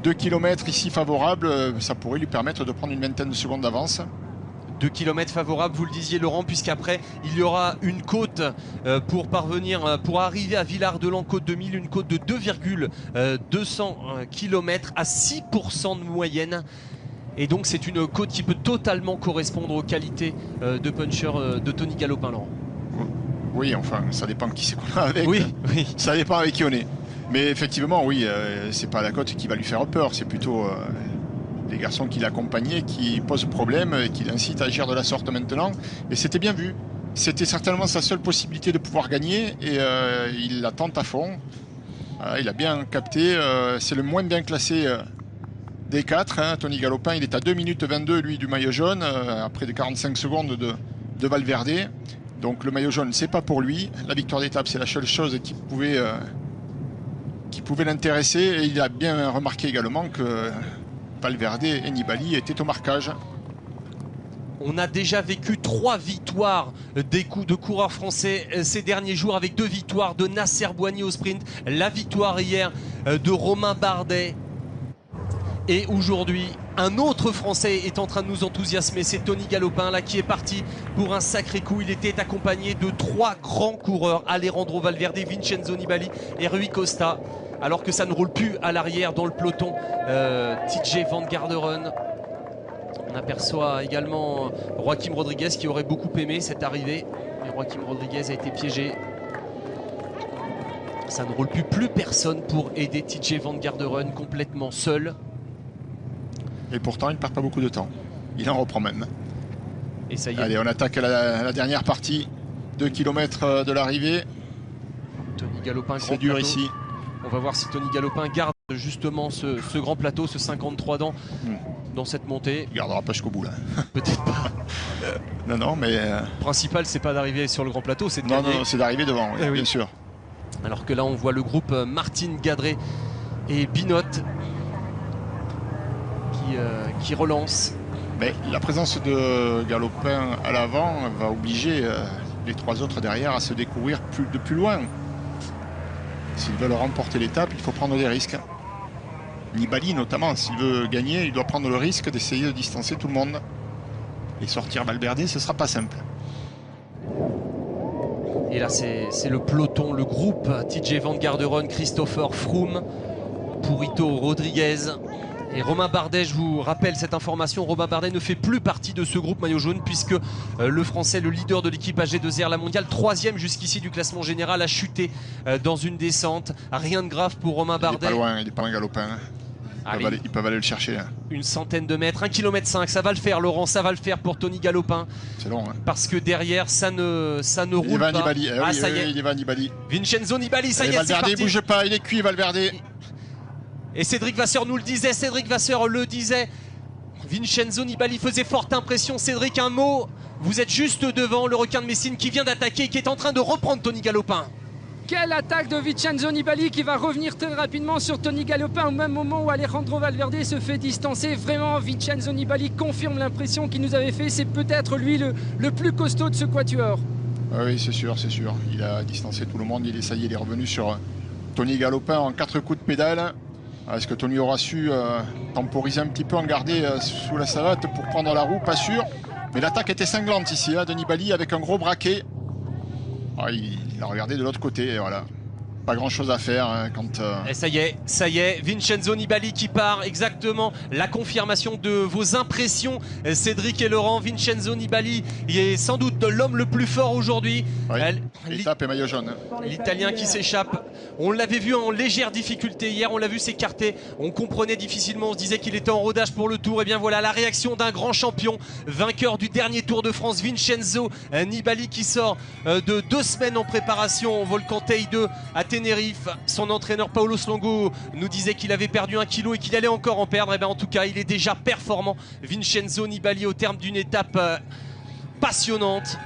Speaker 2: 2 km ici favorables, ça pourrait lui permettre de prendre une vingtaine de secondes d'avance.
Speaker 1: 2 km favorables, vous le disiez Laurent, puisqu'après il y aura une côte pour arriver à Villard-de-Lans, côte 2000, une côte de 2,200 km à 6% de moyenne. Et donc c'est une côte qui peut totalement correspondre aux qualités de puncher de Tony Galopin, Laurent.
Speaker 2: Oui, enfin, ça dépend qui c'est qu'on a avec.
Speaker 1: Oui.
Speaker 2: Ça dépend avec qui on est. Mais effectivement, oui, c'est pas la côte qui va lui faire peur, c'est plutôt les garçons qui l'accompagnaient qui posent problème et qui l'incitent à agir de la sorte maintenant. Et c'était bien vu. C'était certainement sa seule possibilité de pouvoir gagner, et il la tente à fond. Il a bien capté. C'est le moins bien classé des 4. Tony Galopin, il est à 2 minutes 22, lui, du maillot jaune, à près de 45 secondes de Valverde. Donc le maillot jaune, c'est pas pour lui. La victoire d'étape, c'est la seule chose qui pouvait l'intéresser, et il a bien remarqué également que Valverde et Nibali étaient au marquage.
Speaker 1: On a déjà vécu 3 victoires des coups de coureurs français ces derniers jours, avec 2 victoires de Nasser Bouhanni au sprint, la victoire hier de Romain Bardet, et aujourd'hui un autre Français est en train de nous enthousiasmer, c'est Tony Galopin là qui est parti pour un sacré coup. Il était accompagné de 3 grands coureurs, Alejandro Valverde, Vincenzo Nibali et Rui Costa, alors que ça ne roule plus à l'arrière dans le peloton. TJ Van Garderen. On aperçoit également Joaquim Rodriguez qui aurait beaucoup aimé cette arrivée, mais Joaquim Rodriguez a été piégé. Ça ne roule plus personne pour aider TJ Van Garderen, complètement seul.
Speaker 2: Et pourtant, il ne perd pas beaucoup de temps. Il en reprend même.
Speaker 1: Et ça y est.
Speaker 2: Allez, on attaque la dernière partie. 2 km de l'arrivée.
Speaker 1: Tony Galopin,
Speaker 2: c'est dur plateau. Ici.
Speaker 1: On va voir si Tony Galopin garde justement ce grand plateau, ce 53 dents dans cette montée.
Speaker 2: Il gardera pas jusqu'au bout là.
Speaker 1: Peut-être pas.
Speaker 2: Non, mais...
Speaker 1: Le principal, c'est pas d'arriver sur le grand plateau, c'est de
Speaker 2: Non, c'est d'arriver devant, oui, bien sûr.
Speaker 1: Alors que là, on voit le groupe Martin Gadré et Binot qui relance.
Speaker 2: Mais la présence de Galopin à l'avant va obliger les 3 autres derrière à se découvrir de plus loin. S'ils veulent remporter l'étape, il faut prendre des risques. Nibali notamment, s'il veut gagner, il doit prendre le risque d'essayer de distancer tout le monde. Et sortir Valverde, ce sera pas simple.
Speaker 1: Et là, c'est le peloton, le groupe TJ Van Garderen, Christopher Froome, Purito Rodriguez et Romain Bardet. Je vous rappelle cette information, Romain Bardet ne fait plus partie de ce groupe maillot jaune, puisque le Français, le leader de l'équipe AG2R, la mondiale, 3e jusqu'ici du classement général, a chuté dans une descente. Rien de grave pour Romain Bardet.
Speaker 2: Il est pas loin, il est pas loin Galopin. Ils peuvent aller le chercher.
Speaker 1: Une centaine de mètres, 1,5 km, ça va le faire Laurent, ça va le faire pour Tony Galopin.
Speaker 2: C'est long.
Speaker 1: Parce que derrière, ça ne roule pas.
Speaker 2: Nibali. Ça y est. Il va Nibali.
Speaker 1: Vincenzo Nibali, ça y est, c'est
Speaker 2: Valverde,
Speaker 1: parti.
Speaker 2: Il bouge pas, il est cuit Valverde.
Speaker 1: Et Cédric Vasseur nous le disait, Vincenzo Nibali faisait forte impression. Cédric, un mot, vous êtes juste devant le requin de Messine qui vient d'attaquer et qui est en train de reprendre Tony Galopin.
Speaker 3: Quelle attaque de Vincenzo Nibali qui va revenir très rapidement sur Tony Galopin au même moment où Alejandro Valverde se fait distancer. Vraiment, Vincenzo Nibali confirme l'impression qu'il nous avait fait. C'est peut-être lui le plus costaud de ce quatuor.
Speaker 2: Oui, c'est sûr. Il a distancé tout le monde. Il est revenu sur Tony Galopin en 4 coups de pédale. Est-ce que Tony aura su temporiser un petit peu, en garder sous la savate pour prendre la roue? Pas sûr. Mais l'attaque était cinglante ici, de Nibali avec un gros braquet. Il a regardé de l'autre côté et voilà. Pas grand chose à faire quand...
Speaker 1: Et ça y est, Vincenzo Nibali qui part, exactement la confirmation de vos impressions, Cédric et Laurent. Vincenzo Nibali, il est sans doute de l'homme le plus fort aujourd'hui.
Speaker 2: Oui, l'étape et maillot jaune.
Speaker 1: L'Italien qui s'échappe. On l'avait vu en légère difficulté hier, on l'a vu s'écarter. On comprenait difficilement, on se disait qu'il était en rodage pour le Tour. Et bien voilà la réaction d'un grand champion, vainqueur du dernier Tour de France, Vincenzo Nibali, qui sort de 2 semaines en préparation au Volcan Teide 2 à Tenerife. Son entraîneur Paolo Slongo nous disait qu'il avait perdu 1 kilo et qu'il allait encore en perdre. Et bien en tout cas, il est déjà performant, Vincenzo Nibali, au terme d'une étape passionnante.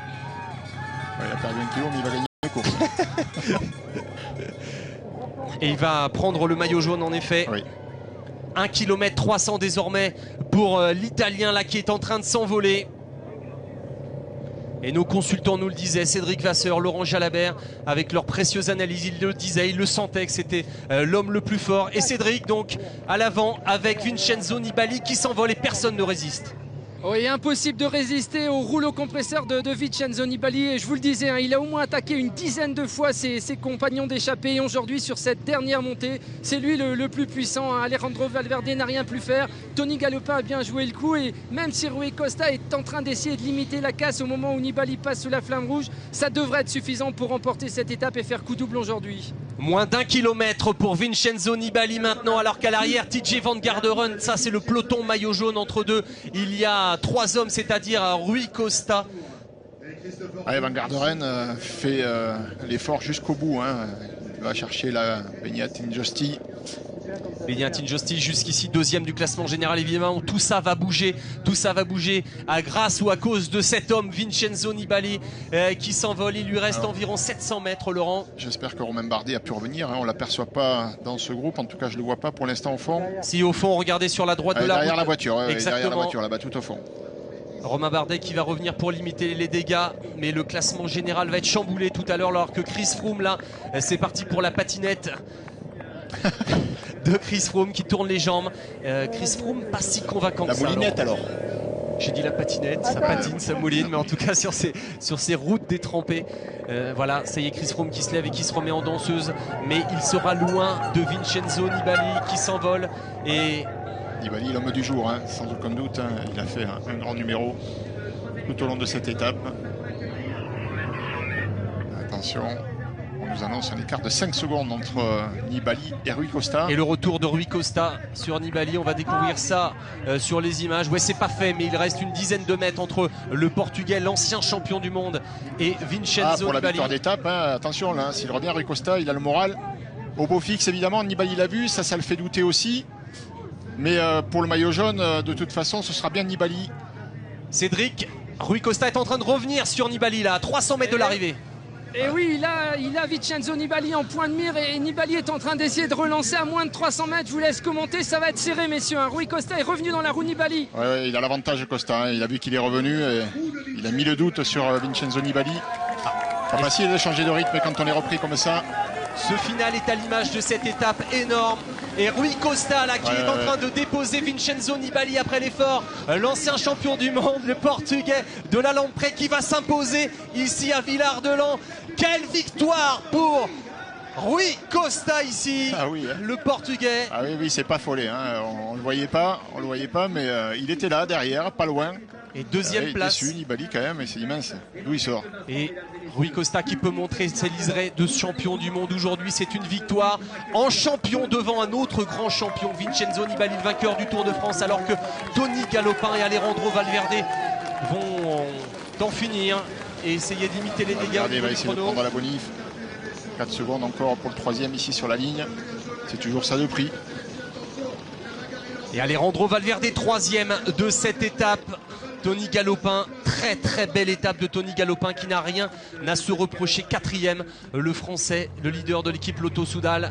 Speaker 2: Ouais, il a perdu 1 kilo, mais il va gagner les courses.
Speaker 1: Et il va prendre le maillot jaune, en effet.
Speaker 2: Oui.
Speaker 1: 1 km 300 désormais pour l'Italien là qui est en train de s'envoler. Et nos consultants nous le disaient, Cédric Vasseur, Laurent Jalabert, avec leurs précieuses analyses, ils le disaient, ils le sentaient que c'était l'homme le plus fort. Et Cédric donc à l'avant avec Vincenzo Nibali qui s'envole et personne ne résiste.
Speaker 3: Oui, impossible de résister au rouleau compresseur de Vincenzo Nibali. Et je vous le disais, hein, il a au moins attaqué une dizaine de fois ses compagnons d'échappée. Et aujourd'hui, sur cette dernière montée, c'est lui le plus puissant. Hein. Alejandro Valverde n'a rien pu faire. Tony Galopin a bien joué le coup. Et même si Rui Costa est en train d'essayer de limiter la casse au moment où Nibali passe sous la flamme rouge, ça devrait être suffisant pour remporter cette étape et faire coup double aujourd'hui.
Speaker 1: Moins d'1 kilomètre pour Vincenzo Nibali maintenant, alors qu'à l'arrière, TJ Van Garderen, ça c'est le peloton maillot jaune entre deux. Il y a 3 hommes, c'est-à-dire Rui Costa.
Speaker 2: Allez, Van Garderen fait l'effort jusqu'au bout. Hein. Il va chercher la Beñat Injusti.
Speaker 1: Beñat Injusti jusqu'ici 2e du classement général, évidemment. Tout ça va bouger grâce ou à cause de cet homme Vincenzo Nibali qui s'envole. Il lui reste environ 700 mètres, Laurent.
Speaker 2: J'espère que Romain Bardet a pu revenir, hein. On ne l'aperçoit pas dans ce groupe, en tout cas je ne le vois pas pour l'instant au fond.
Speaker 1: Si au fond, regardez sur la droite de la
Speaker 2: derrière
Speaker 1: route.
Speaker 2: La voiture,
Speaker 1: exactement.
Speaker 2: derrière la voiture, là-bas tout au fond.
Speaker 1: Romain Bardet qui va revenir pour limiter les dégâts, mais le classement général va être chamboulé tout à l'heure, alors que Chris Froome là, c'est parti pour la patinette de Chris Froome qui tourne les jambes. Chris Froome pas si convaincant que ça.
Speaker 2: La moulinette alors.
Speaker 1: J'ai dit la patinette, ça patine, ça mouline, mais en tout cas sur ces routes détrempées. Voilà, ça y est, Chris Froome qui se lève et qui se remet en danseuse, mais il sera loin de Vincenzo Nibali qui s'envole. Et
Speaker 2: Nibali, l'homme du jour, hein, sans aucun doute, hein. Il a fait un grand numéro tout au long de cette étape. Attention, on nous annonce un écart de 5 secondes entre Nibali et Rui Costa.
Speaker 1: Et le retour de Rui Costa sur Nibali, on va découvrir ça sur les images. Ouais, c'est pas fait, mais il reste une dizaine de mètres entre le Portugais, l'ancien champion du monde, et Vincenzo
Speaker 2: pour la
Speaker 1: Nibali.
Speaker 2: victoire d'étape, hein, attention là, s'il revient Rui Costa, il a le moral au beau fixe évidemment. Nibali l'a vu, ça le fait douter aussi. Mais pour le maillot jaune, de toute façon, ce sera bien Nibali.
Speaker 1: Cédric, Rui Costa est en train de revenir sur Nibali là, à 300 mètres de l'arrivée.
Speaker 3: Et oui, il a Vincenzo Nibali en point de mire et Nibali est en train d'essayer de relancer à moins de 300 mètres. Je vous laisse commenter, ça va être serré, messieurs. Rui Costa est revenu dans la roue Nibali.
Speaker 2: Ouais, il a l'avantage Costa, hein. Il a vu qu'il est revenu et il a mis le doute sur Vincenzo Nibali. Pas facile de changer de rythme quand on est repris comme ça.
Speaker 1: Ce final est à l'image de cette étape énorme. Et Rui Costa là qui est en train de déposer Vincenzo Nibali après l'effort. L'ancien champion du monde, le Portugais de la Lamprey qui va s'imposer ici à Villard-de-Lans. Quelle victoire pour Rui Costa ici, le Portugais.
Speaker 2: Ah oui, c'est pas follet, hein. On le voyait pas, mais il était là derrière, pas loin.
Speaker 1: Et deuxième place.
Speaker 2: Déçu, Nibali quand même, et c'est immense. D'où il sort.
Speaker 1: Et Rui Costa qui peut montrer ses liserés de champion du monde aujourd'hui, c'est une victoire en champion devant un autre grand champion, Vincenzo Nibali, le vainqueur du Tour de France, alors que Tony Galopin et Alejandro Valverde vont en finir et essayer d'imiter les dégâts.
Speaker 2: Valverde va essayer de prendre la bonif. 4 secondes encore pour le troisième ici sur la ligne. C'est toujours ça de prix.
Speaker 1: Et Alejandro Valverde, troisième de cette étape. Tony Galopin, très belle étape de Tony Galopin qui n'a rien à se reprocher. Quatrième, le Français, le leader de l'équipe Lotto Soudal.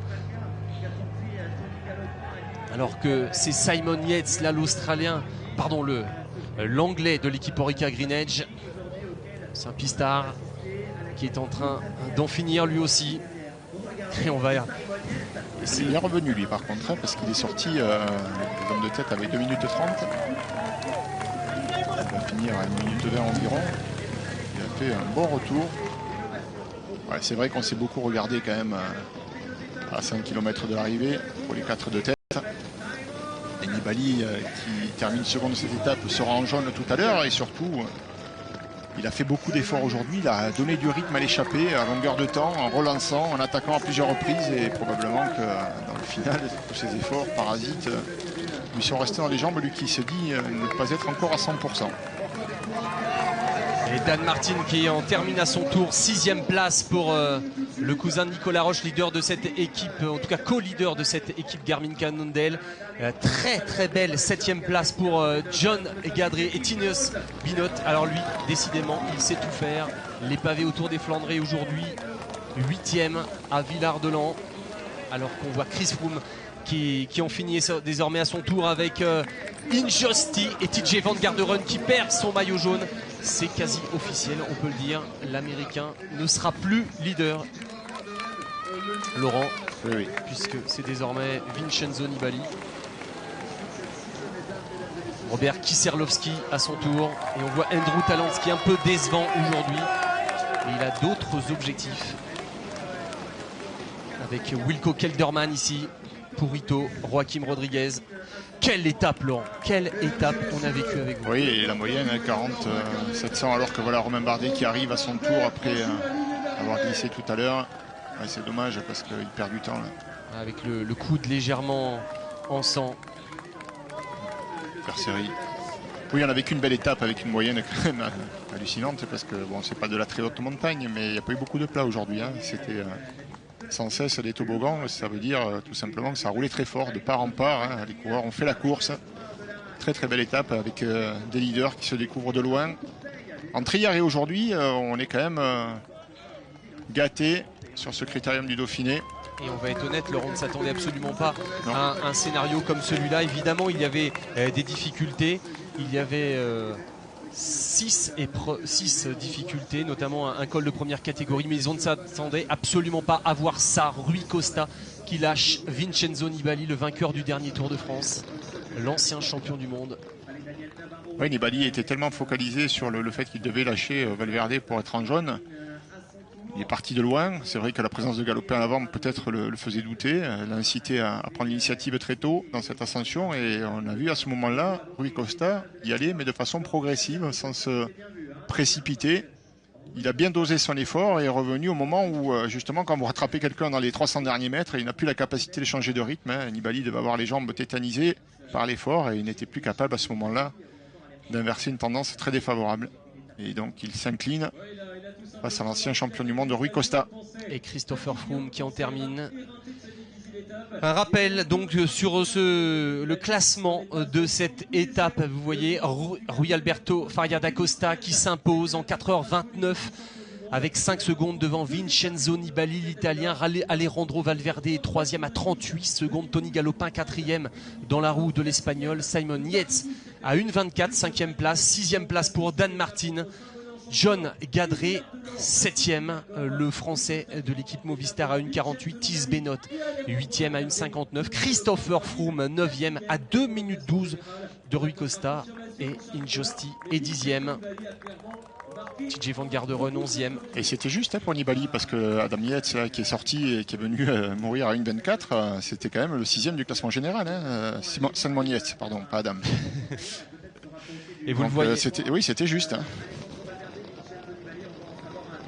Speaker 1: Alors que c'est Simon Yates, là l'Australien, pardon, l'Anglais de l'équipe Orica Green Edge. C'est un pistard qui est en train d'en finir lui aussi. Et on va...
Speaker 2: Il est bien revenu lui par contre, hein, parce qu'il est sorti l'homme de tête avec 2 minutes 30. Il va finir à 1 minute 20 environ. Il a fait un bon retour. Ouais, c'est vrai qu'on s'est beaucoup regardé quand même à 5 km de l'arrivée pour les 4 de tête. Et Nibali qui termine second de cette étape sera en jaune tout à l'heure et surtout Il a fait beaucoup d'efforts aujourd'hui, il a donné du rythme à l'échappée à longueur de temps, en relançant, en attaquant à plusieurs reprises et probablement que dans le final, tous ces efforts parasites lui sont restés dans les jambes, lui qui se dit ne pas être encore à 100%.
Speaker 1: Et Dan Martin qui en termine à son tour, 6e place pour le cousin de Nicolas Roche, leader de cette équipe, en tout cas co-leader de cette équipe Garmin Cannondale. Très très belle 7e place pour John Gadré et Tinius Binot. Alors lui, décidément, il sait tout faire. Les pavés autour des Flandrés aujourd'hui, 8e à Villard-de-Lans. Alors qu'on voit Chris Froome qui ont fini désormais à son tour avec Injusti et TJ Van Garderen qui perd son maillot jaune. C'est quasi officiel, on peut le dire. L'Américain ne sera plus leader. Laurent,
Speaker 2: oui.
Speaker 1: Puisque c'est désormais Vincenzo Nibali. Robert Kieserlowski à son tour. Et on voit Andrew Tallants qui est un peu décevant aujourd'hui. Mais il a d'autres objectifs. Avec Wilco Kelderman ici. Purito, Joaquim Rodriguez. Quelle étape, Laurent, quelle étape on a vécu avec vous.
Speaker 2: Oui, et la moyenne 40-700 alors que voilà Romain Bardet qui arrive à son tour après avoir glissé tout à l'heure. Ouais, c'est dommage parce qu'il perd du temps là.
Speaker 1: Avec le coude légèrement en sang.
Speaker 2: Série. Oui, on a vécu une belle étape avec une moyenne quand même hallucinante parce que bon, c'est pas de la très haute montagne, mais il n'y a pas eu beaucoup de plats aujourd'hui. Hein. C'était sans cesse des toboggans. Ça veut dire tout simplement que ça a roulé très fort de part en part. Hein. Les coureurs ont fait la course. Très très belle étape avec des leaders qui se découvrent de loin. Entre hier et aujourd'hui, on est quand même gâté sur ce critérium du Dauphiné.
Speaker 1: Et on va être honnête, Laurent ne s'attendait absolument pas à un scénario comme celui-là. Évidemment, il y avait des difficultés. Il y avait 6 difficultés, notamment un col de première catégorie. Mais ils ne s'attendaient absolument pas à voir ça. Rui Costa qui lâche Vincenzo Nibali, le vainqueur du dernier Tour de France, l'ancien champion du monde.
Speaker 2: Oui, Nibali était tellement focalisé sur le fait qu'il devait lâcher Valverde pour être en jaune. Il est parti de loin. C'est vrai que la présence de Galopin à l'avant peut-être le faisait douter. L'a incité à prendre l'initiative très tôt dans cette ascension. Et on a vu à ce moment-là Rui Costa y aller, mais de façon progressive, sans se précipiter. Il a bien dosé son effort et est revenu au moment où, justement, quand vous rattrapez quelqu'un dans les 300 derniers mètres, il n'a plus la capacité de changer de rythme. Hein. Nibali devait avoir les jambes tétanisées par l'effort et il n'était plus capable à ce moment-là d'inverser une tendance très défavorable. Et donc il s'incline face à l'ancien champion du monde Rui Costa.
Speaker 1: Et Christopher Froome qui en termine. Un rappel donc sur le classement de cette étape. Vous voyez Rui Alberto Faria da Costa qui s'impose en 4h29 avec 5 secondes devant Vincenzo Nibali, l'Italien. Alejandro Valverde est 3e à 38 secondes. Tony Galopin 4e dans la roue de l'Espagnol. Simon Yates à 1h24, 5e place. 6e place pour Dan Martin. John Gadré 7e, le français de l'équipe Movistar à 1h48, Tiz Benot 8e à 1h59, Christopher Froome 9e à 2 minutes 12 de Rui Costa et Injusti est 10e. TJ Van Garderen 11e.
Speaker 2: Et c'était juste pour Nibali parce que Adam Yates là, qui est sorti et qui est venu mourir à 1h24, c'était quand même le 6e du classement général. Hein. Simon Yates, pardon, pas Adam.
Speaker 1: Et vous donc, le voyez.
Speaker 2: Oui, c'était juste. Hein.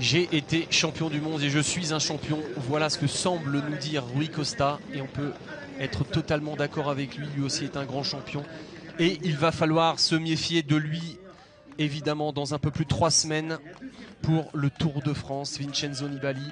Speaker 1: J'ai été champion du monde et je suis un champion. Voilà ce que semble nous dire Rui Costa. Et on peut être totalement d'accord avec lui. Lui aussi est un grand champion. Et il va falloir se méfier de lui, évidemment, dans un peu plus de 3 semaines pour le Tour de France. Vincenzo Nibali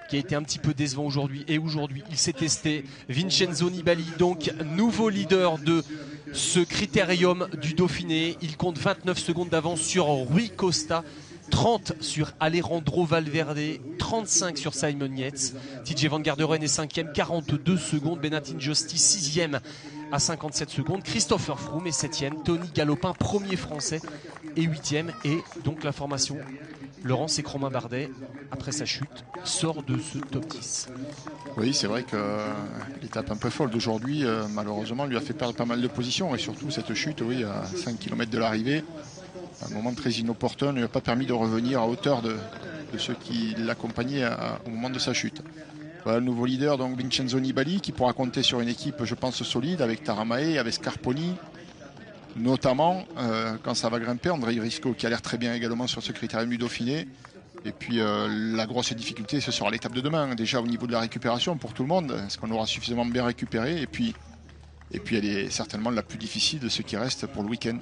Speaker 1: qui a été un petit peu décevant aujourd'hui. Et aujourd'hui, il s'est testé. Vincenzo Nibali, donc nouveau leader de ce critérium du Dauphiné. Il compte 29 secondes d'avance sur Rui Costa. 30 sur Alejandro Valverde, 35 sur Simon Yates. TJ Van Garderen est 5e, 42 secondes. Benat Injusti 6e à 57 secondes. Christopher Froome est 7e. Tony Galopin, premier français, est 8e. Et donc la formation, Laurent, c'est que Romain Bardet, après sa chute, sort de ce top 10.
Speaker 2: Oui, c'est vrai que l'étape un peu folle d'aujourd'hui, malheureusement, lui a fait perdre pas mal de positions. Et surtout cette chute, oui, à 5 km de l'arrivée. Un moment très inopportun, ne lui a pas permis de revenir à hauteur de ceux qui l'accompagnaient au moment de sa chute. Voilà le nouveau leader, donc Vincenzo Nibali, qui pourra compter sur une équipe, je pense, solide, avec Taramae, avec Scarponi, notamment quand ça va grimper. André Risco qui a l'air très bien également sur ce critérium du Dauphiné. Et puis la grosse difficulté, ce sera l'étape de demain. Déjà au niveau de la récupération pour tout le monde, est-ce qu'on aura suffisamment bien récupéré? Et puis elle est certainement la plus difficile de ce qui reste pour le week-end.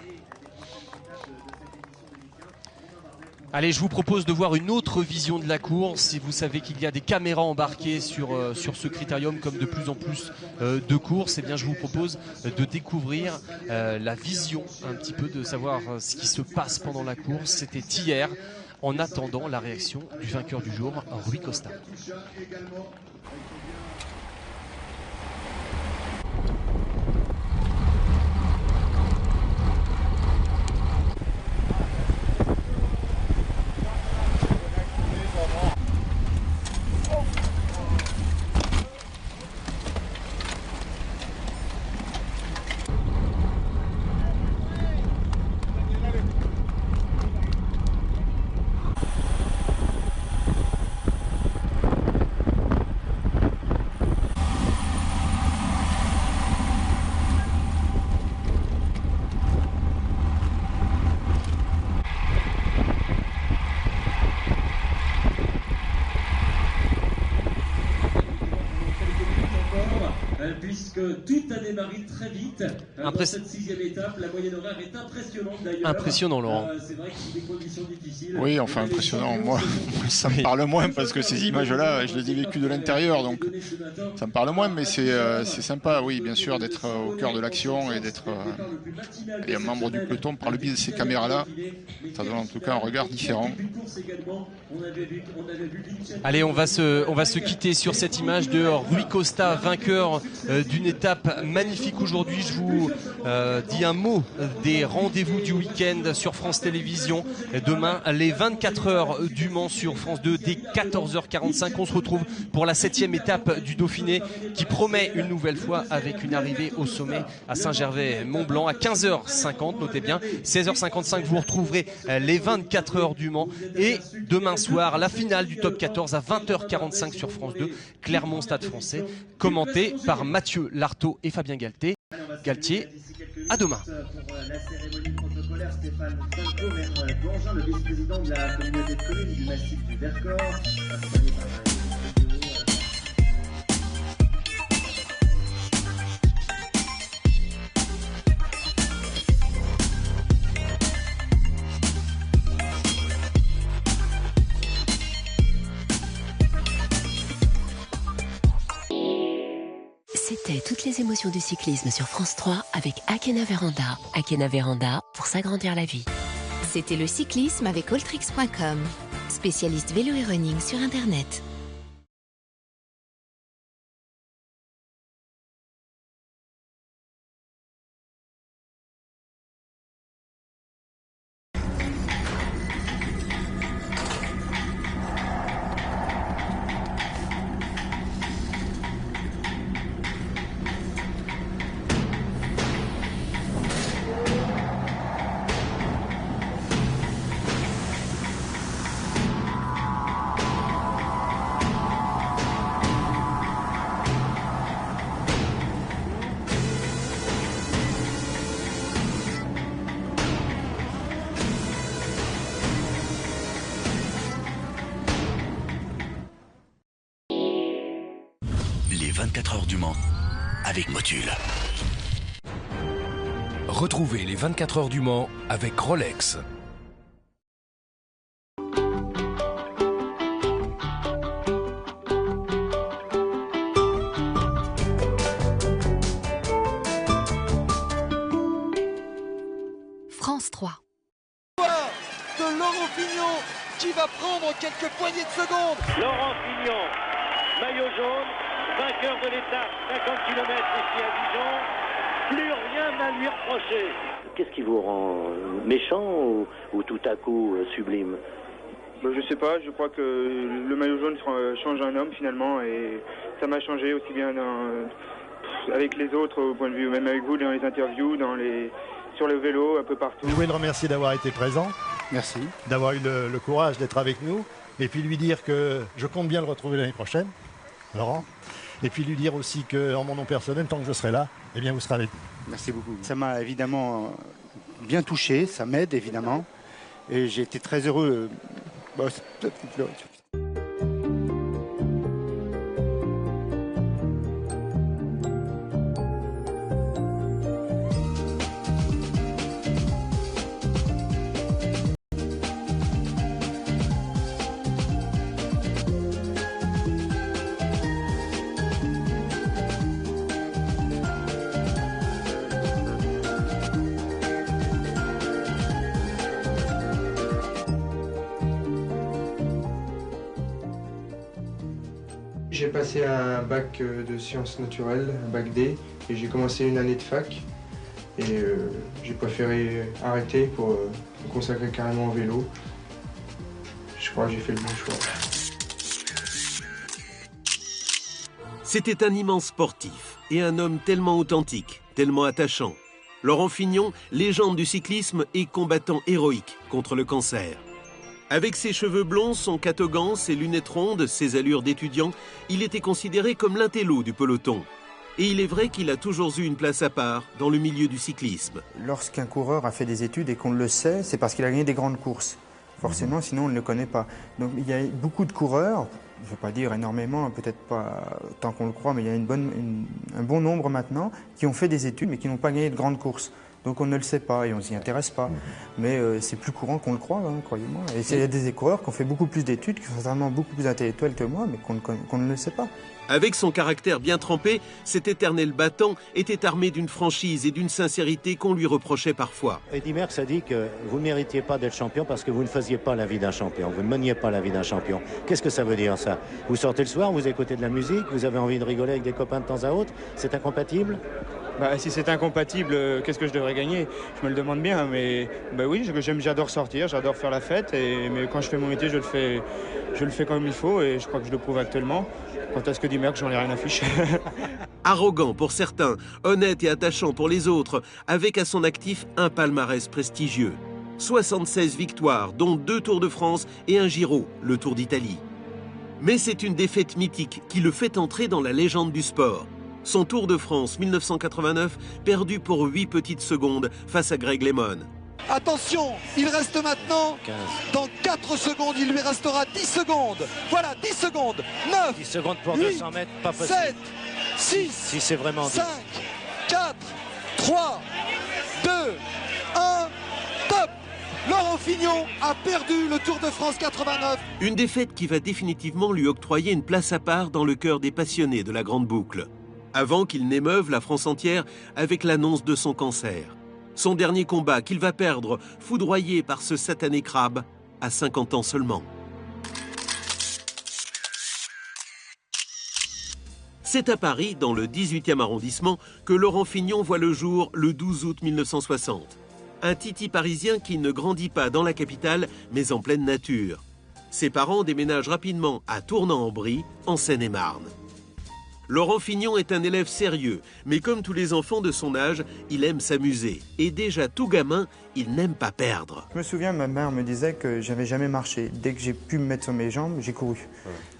Speaker 1: Allez, je vous propose de voir une autre vision de la course. Si vous savez qu'il y a des caméras embarquées sur ce critérium, comme de plus en plus de courses, eh bien, je vous propose de découvrir la vision un petit peu, de savoir ce qui se passe pendant la course. C'était hier, en attendant la réaction du vainqueur du jour, Rui Costa.
Speaker 11: Puisque tout a démarré très vite dans cette 6e étape, la moyenne horaire est impressionnante d'ailleurs.
Speaker 1: Impressionnant, Laurent.
Speaker 11: C'est vrai que c'est des conditions difficiles.
Speaker 2: Oui, enfin impressionnant. Moi, ça me parle moins parce que ces images-là, je les ai vécues de l'intérieur, donc ça me parle moins, mais c'est sympa, oui, bien sûr, d'être au cœur de l'action et d'être un membre du peloton par le biais de ces caméras-là. Ça donne en tout cas un regard différent.
Speaker 1: Allez, on va se quitter sur cette image de Rui Costa, vainqueur d'une étape magnifique aujourd'hui. Je vous dis un mot des rendez-vous du week-end sur France Télévisions. Demain, les 24 heures du Mans sur France 2 dès 14h45. On se retrouve pour la 7e étape du Dauphiné qui promet une nouvelle fois avec une arrivée au sommet à Saint-Gervais-Mont-Blanc à 15h50. Notez bien, 16h55, vous retrouverez les 24 heures du Mans. Et demain soir, la finale du top 14 à 20h45 sur France 2, Clermont-Stade Français, commenté par Mathieu Lartaud et Fabien Galtier. À demain.
Speaker 11: Pour la cérémonie protocolaire, Stéphane Sanko, le vice-président de la communauté de communes du massif du Vercors, accompagné par
Speaker 12: C'était toutes les émotions du cyclisme sur France 3 avec Akena Véranda. Akena Véranda pour s'agrandir la vie.
Speaker 13: C'était le cyclisme avec Alltrix.com, spécialiste vélo et running sur Internet.
Speaker 14: Les 24 heures du Mans avec Motul.
Speaker 15: Retrouvez les 24 heures du Mans avec Rolex.
Speaker 13: France 3.
Speaker 16: De Laurent Fignon qui va prendre quelques poignées de secondes.
Speaker 17: Laurent Fignon, maillot jaune, vainqueur de l'étape, 50 km ici à Dijon. Plus rien à lui reprocher.
Speaker 18: Qu'est-ce qui vous rend méchant ou tout à coup sublime?
Speaker 19: Je sais pas, je crois que le maillot jaune change un homme finalement et ça m'a changé aussi bien avec les autres au point de vue, même avec vous dans les interviews, sur le vélo, un peu partout.
Speaker 20: Je voulais le remercier d'avoir été présent. Merci. D'avoir eu le courage d'être avec nous et puis lui dire que je compte bien le retrouver l'année prochaine, Laurent. Et puis lui dire aussi qu'en mon nom personnel, tant que je serai là, eh bien vous serez avec nous.
Speaker 21: Merci beaucoup. Ça m'a évidemment bien touché, ça m'aide évidemment. Et j'ai été très heureux.
Speaker 22: J'ai passé un bac de sciences naturelles, un bac D, et j'ai commencé une année de fac. Et j'ai préféré arrêter pour me consacrer carrément au vélo. Je crois que j'ai fait le bon choix.
Speaker 7: C'était un immense sportif et un homme tellement authentique, tellement attachant. Laurent Fignon, légende du cyclisme et combattant héroïque contre le cancer. Avec ses cheveux blonds, son catogan, ses lunettes rondes, ses allures d'étudiant, il était considéré comme l'intello du peloton. Et il est vrai qu'il a toujours eu une place à part dans le milieu du cyclisme.
Speaker 21: Lorsqu'un coureur a fait des études et qu'on le sait, c'est parce qu'il a gagné des grandes courses. Forcément, sinon on ne le connaît pas. Donc il y a beaucoup de coureurs, je ne vais pas dire énormément, peut-être pas tant qu'on le croit, mais il y a un bon nombre maintenant qui ont fait des études mais qui n'ont pas gagné de grandes courses. Donc on ne le sait pas et on ne s'y intéresse pas. Mais c'est plus courant qu'on le croit, hein, croyez-moi. Et il y a des coureurs qui ont fait beaucoup plus d'études, qui sont certainement beaucoup plus intellectuels que moi, mais qu'on ne le sait pas.
Speaker 7: Avec son caractère bien trempé, cet éternel battant était armé d'une franchise et d'une sincérité qu'on lui reprochait parfois.
Speaker 23: Eddy Merckx a dit que vous ne méritiez pas d'être champion parce que vous ne faisiez pas la vie d'un champion, vous ne meniez pas la vie d'un champion. Qu'est-ce que ça veut dire ça? Vous sortez le soir, vous écoutez de la musique, vous avez envie de rigoler avec des copains de temps à autre, c'est incompatible?
Speaker 19: Si c'est incompatible, qu'est-ce que je devrais gagner? Je me le demande bien, mais oui, j'adore sortir, j'adore faire la fête, mais quand je fais mon métier, je le fais comme il faut et je crois que je le prouve actuellement. Quant à ce que dit Merckx, j'en ai rien à fiche.
Speaker 7: Arrogant pour certains, honnête et attachant pour les autres, avec à son actif un palmarès prestigieux. 76 victoires, dont 2 Tours de France et un Giro, le Tour d'Italie. Mais c'est une défaite mythique qui le fait entrer dans la légende du sport. Son Tour de France 1989, perdu pour 8 petites secondes face à Greg LeMond.
Speaker 16: Attention, il reste maintenant,
Speaker 23: 15.
Speaker 16: Dans 4 secondes, il lui restera 10 secondes. Voilà, 10 secondes, 9,
Speaker 23: 10 secondes pour
Speaker 16: 8,
Speaker 23: 200 mètres, pas possible.
Speaker 16: 7, 6,
Speaker 23: si c'est vraiment
Speaker 16: 5, 4, 3, 2, 1, top. Laurent Fignon a perdu le Tour de France 89.
Speaker 7: Une défaite qui va définitivement lui octroyer une place à part dans le cœur des passionnés de la Grande Boucle. Avant qu'il n'émeuve la France entière avec l'annonce de son cancer. Son dernier combat qu'il va perdre, foudroyé par ce satané crabe, à 50 ans seulement. C'est à Paris, dans le 18e arrondissement, que Laurent Fignon voit le jour le 12 août 1960. Un titi parisien qui ne grandit pas dans la capitale, mais en pleine nature. Ses parents déménagent rapidement à Tournant-en-Brie, en Seine-et-Marne. Laurent Fignon est un élève sérieux, mais comme tous les enfants de son âge, il aime s'amuser. Et déjà tout gamin, il n'aime pas perdre.
Speaker 21: Je me souviens, ma mère me disait que j'avais jamais marché. Dès que j'ai pu me mettre sur mes jambes, j'ai couru.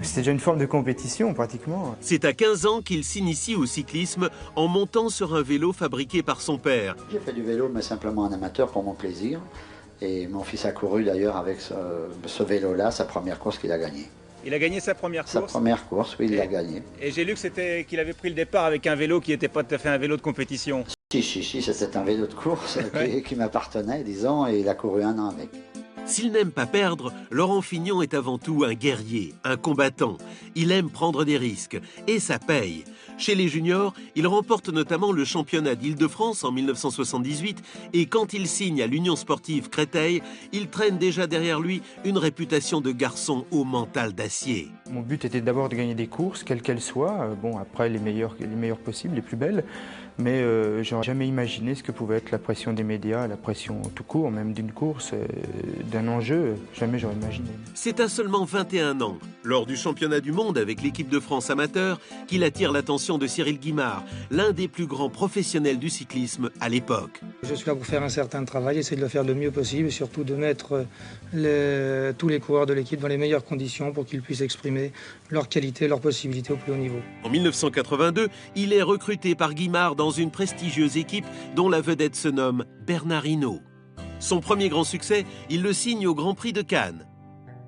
Speaker 21: C'était déjà une forme de compétition, pratiquement.
Speaker 7: C'est à 15 ans qu'il s'initie au cyclisme en montant sur un vélo fabriqué par son père.
Speaker 24: J'ai fait du vélo, mais simplement en amateur pour mon plaisir. Et mon fils a couru d'ailleurs avec ce vélo-là, sa première course qu'il a gagnée.
Speaker 25: Il a gagné sa première course?
Speaker 24: Sa première course, oui, il l'a gagnée.
Speaker 25: Et j'ai lu qu'il avait pris le départ avec un vélo qui n'était pas tout à fait un vélo de compétition.
Speaker 24: Si, c'était un vélo de course qui m'appartenait, disons, et il a couru 1 an avec.
Speaker 7: S'il n'aime pas perdre, Laurent Fignon est avant tout un guerrier, un combattant. Il aime prendre des risques, et ça paye. Chez les juniors, il remporte notamment le championnat d'Île-de-France en 1978, et quand il signe à l'Union sportive Créteil, il traîne déjà derrière lui une réputation de garçon au mental d'acier.
Speaker 21: Mon but était d'abord de gagner des courses, quelles qu'elles soient, après les meilleures possibles, les plus belles, mais j'aurais jamais imaginé ce que pouvait être la pression des médias, la pression tout court, même d'une course, d'un enjeu, jamais j'aurais imaginé.
Speaker 7: C'est à seulement 21 ans, lors du championnat du monde avec l'équipe de France amateur, qu'il attire l'attention de Cyril Guimard, l'un des plus grands professionnels du cyclisme à l'époque.
Speaker 26: Je suis là pour faire un certain travail, essayer de le faire le mieux possible et surtout de mettre tous les coureurs de l'équipe dans les meilleures conditions pour qu'ils puissent exprimer leurs qualités, leurs possibilités au plus haut niveau.
Speaker 7: En 1982, il est recruté par Guimard dans dans une prestigieuse équipe dont la vedette se nomme Bernard Hinault. Son premier grand succès, il le signe au Grand Prix de Cannes.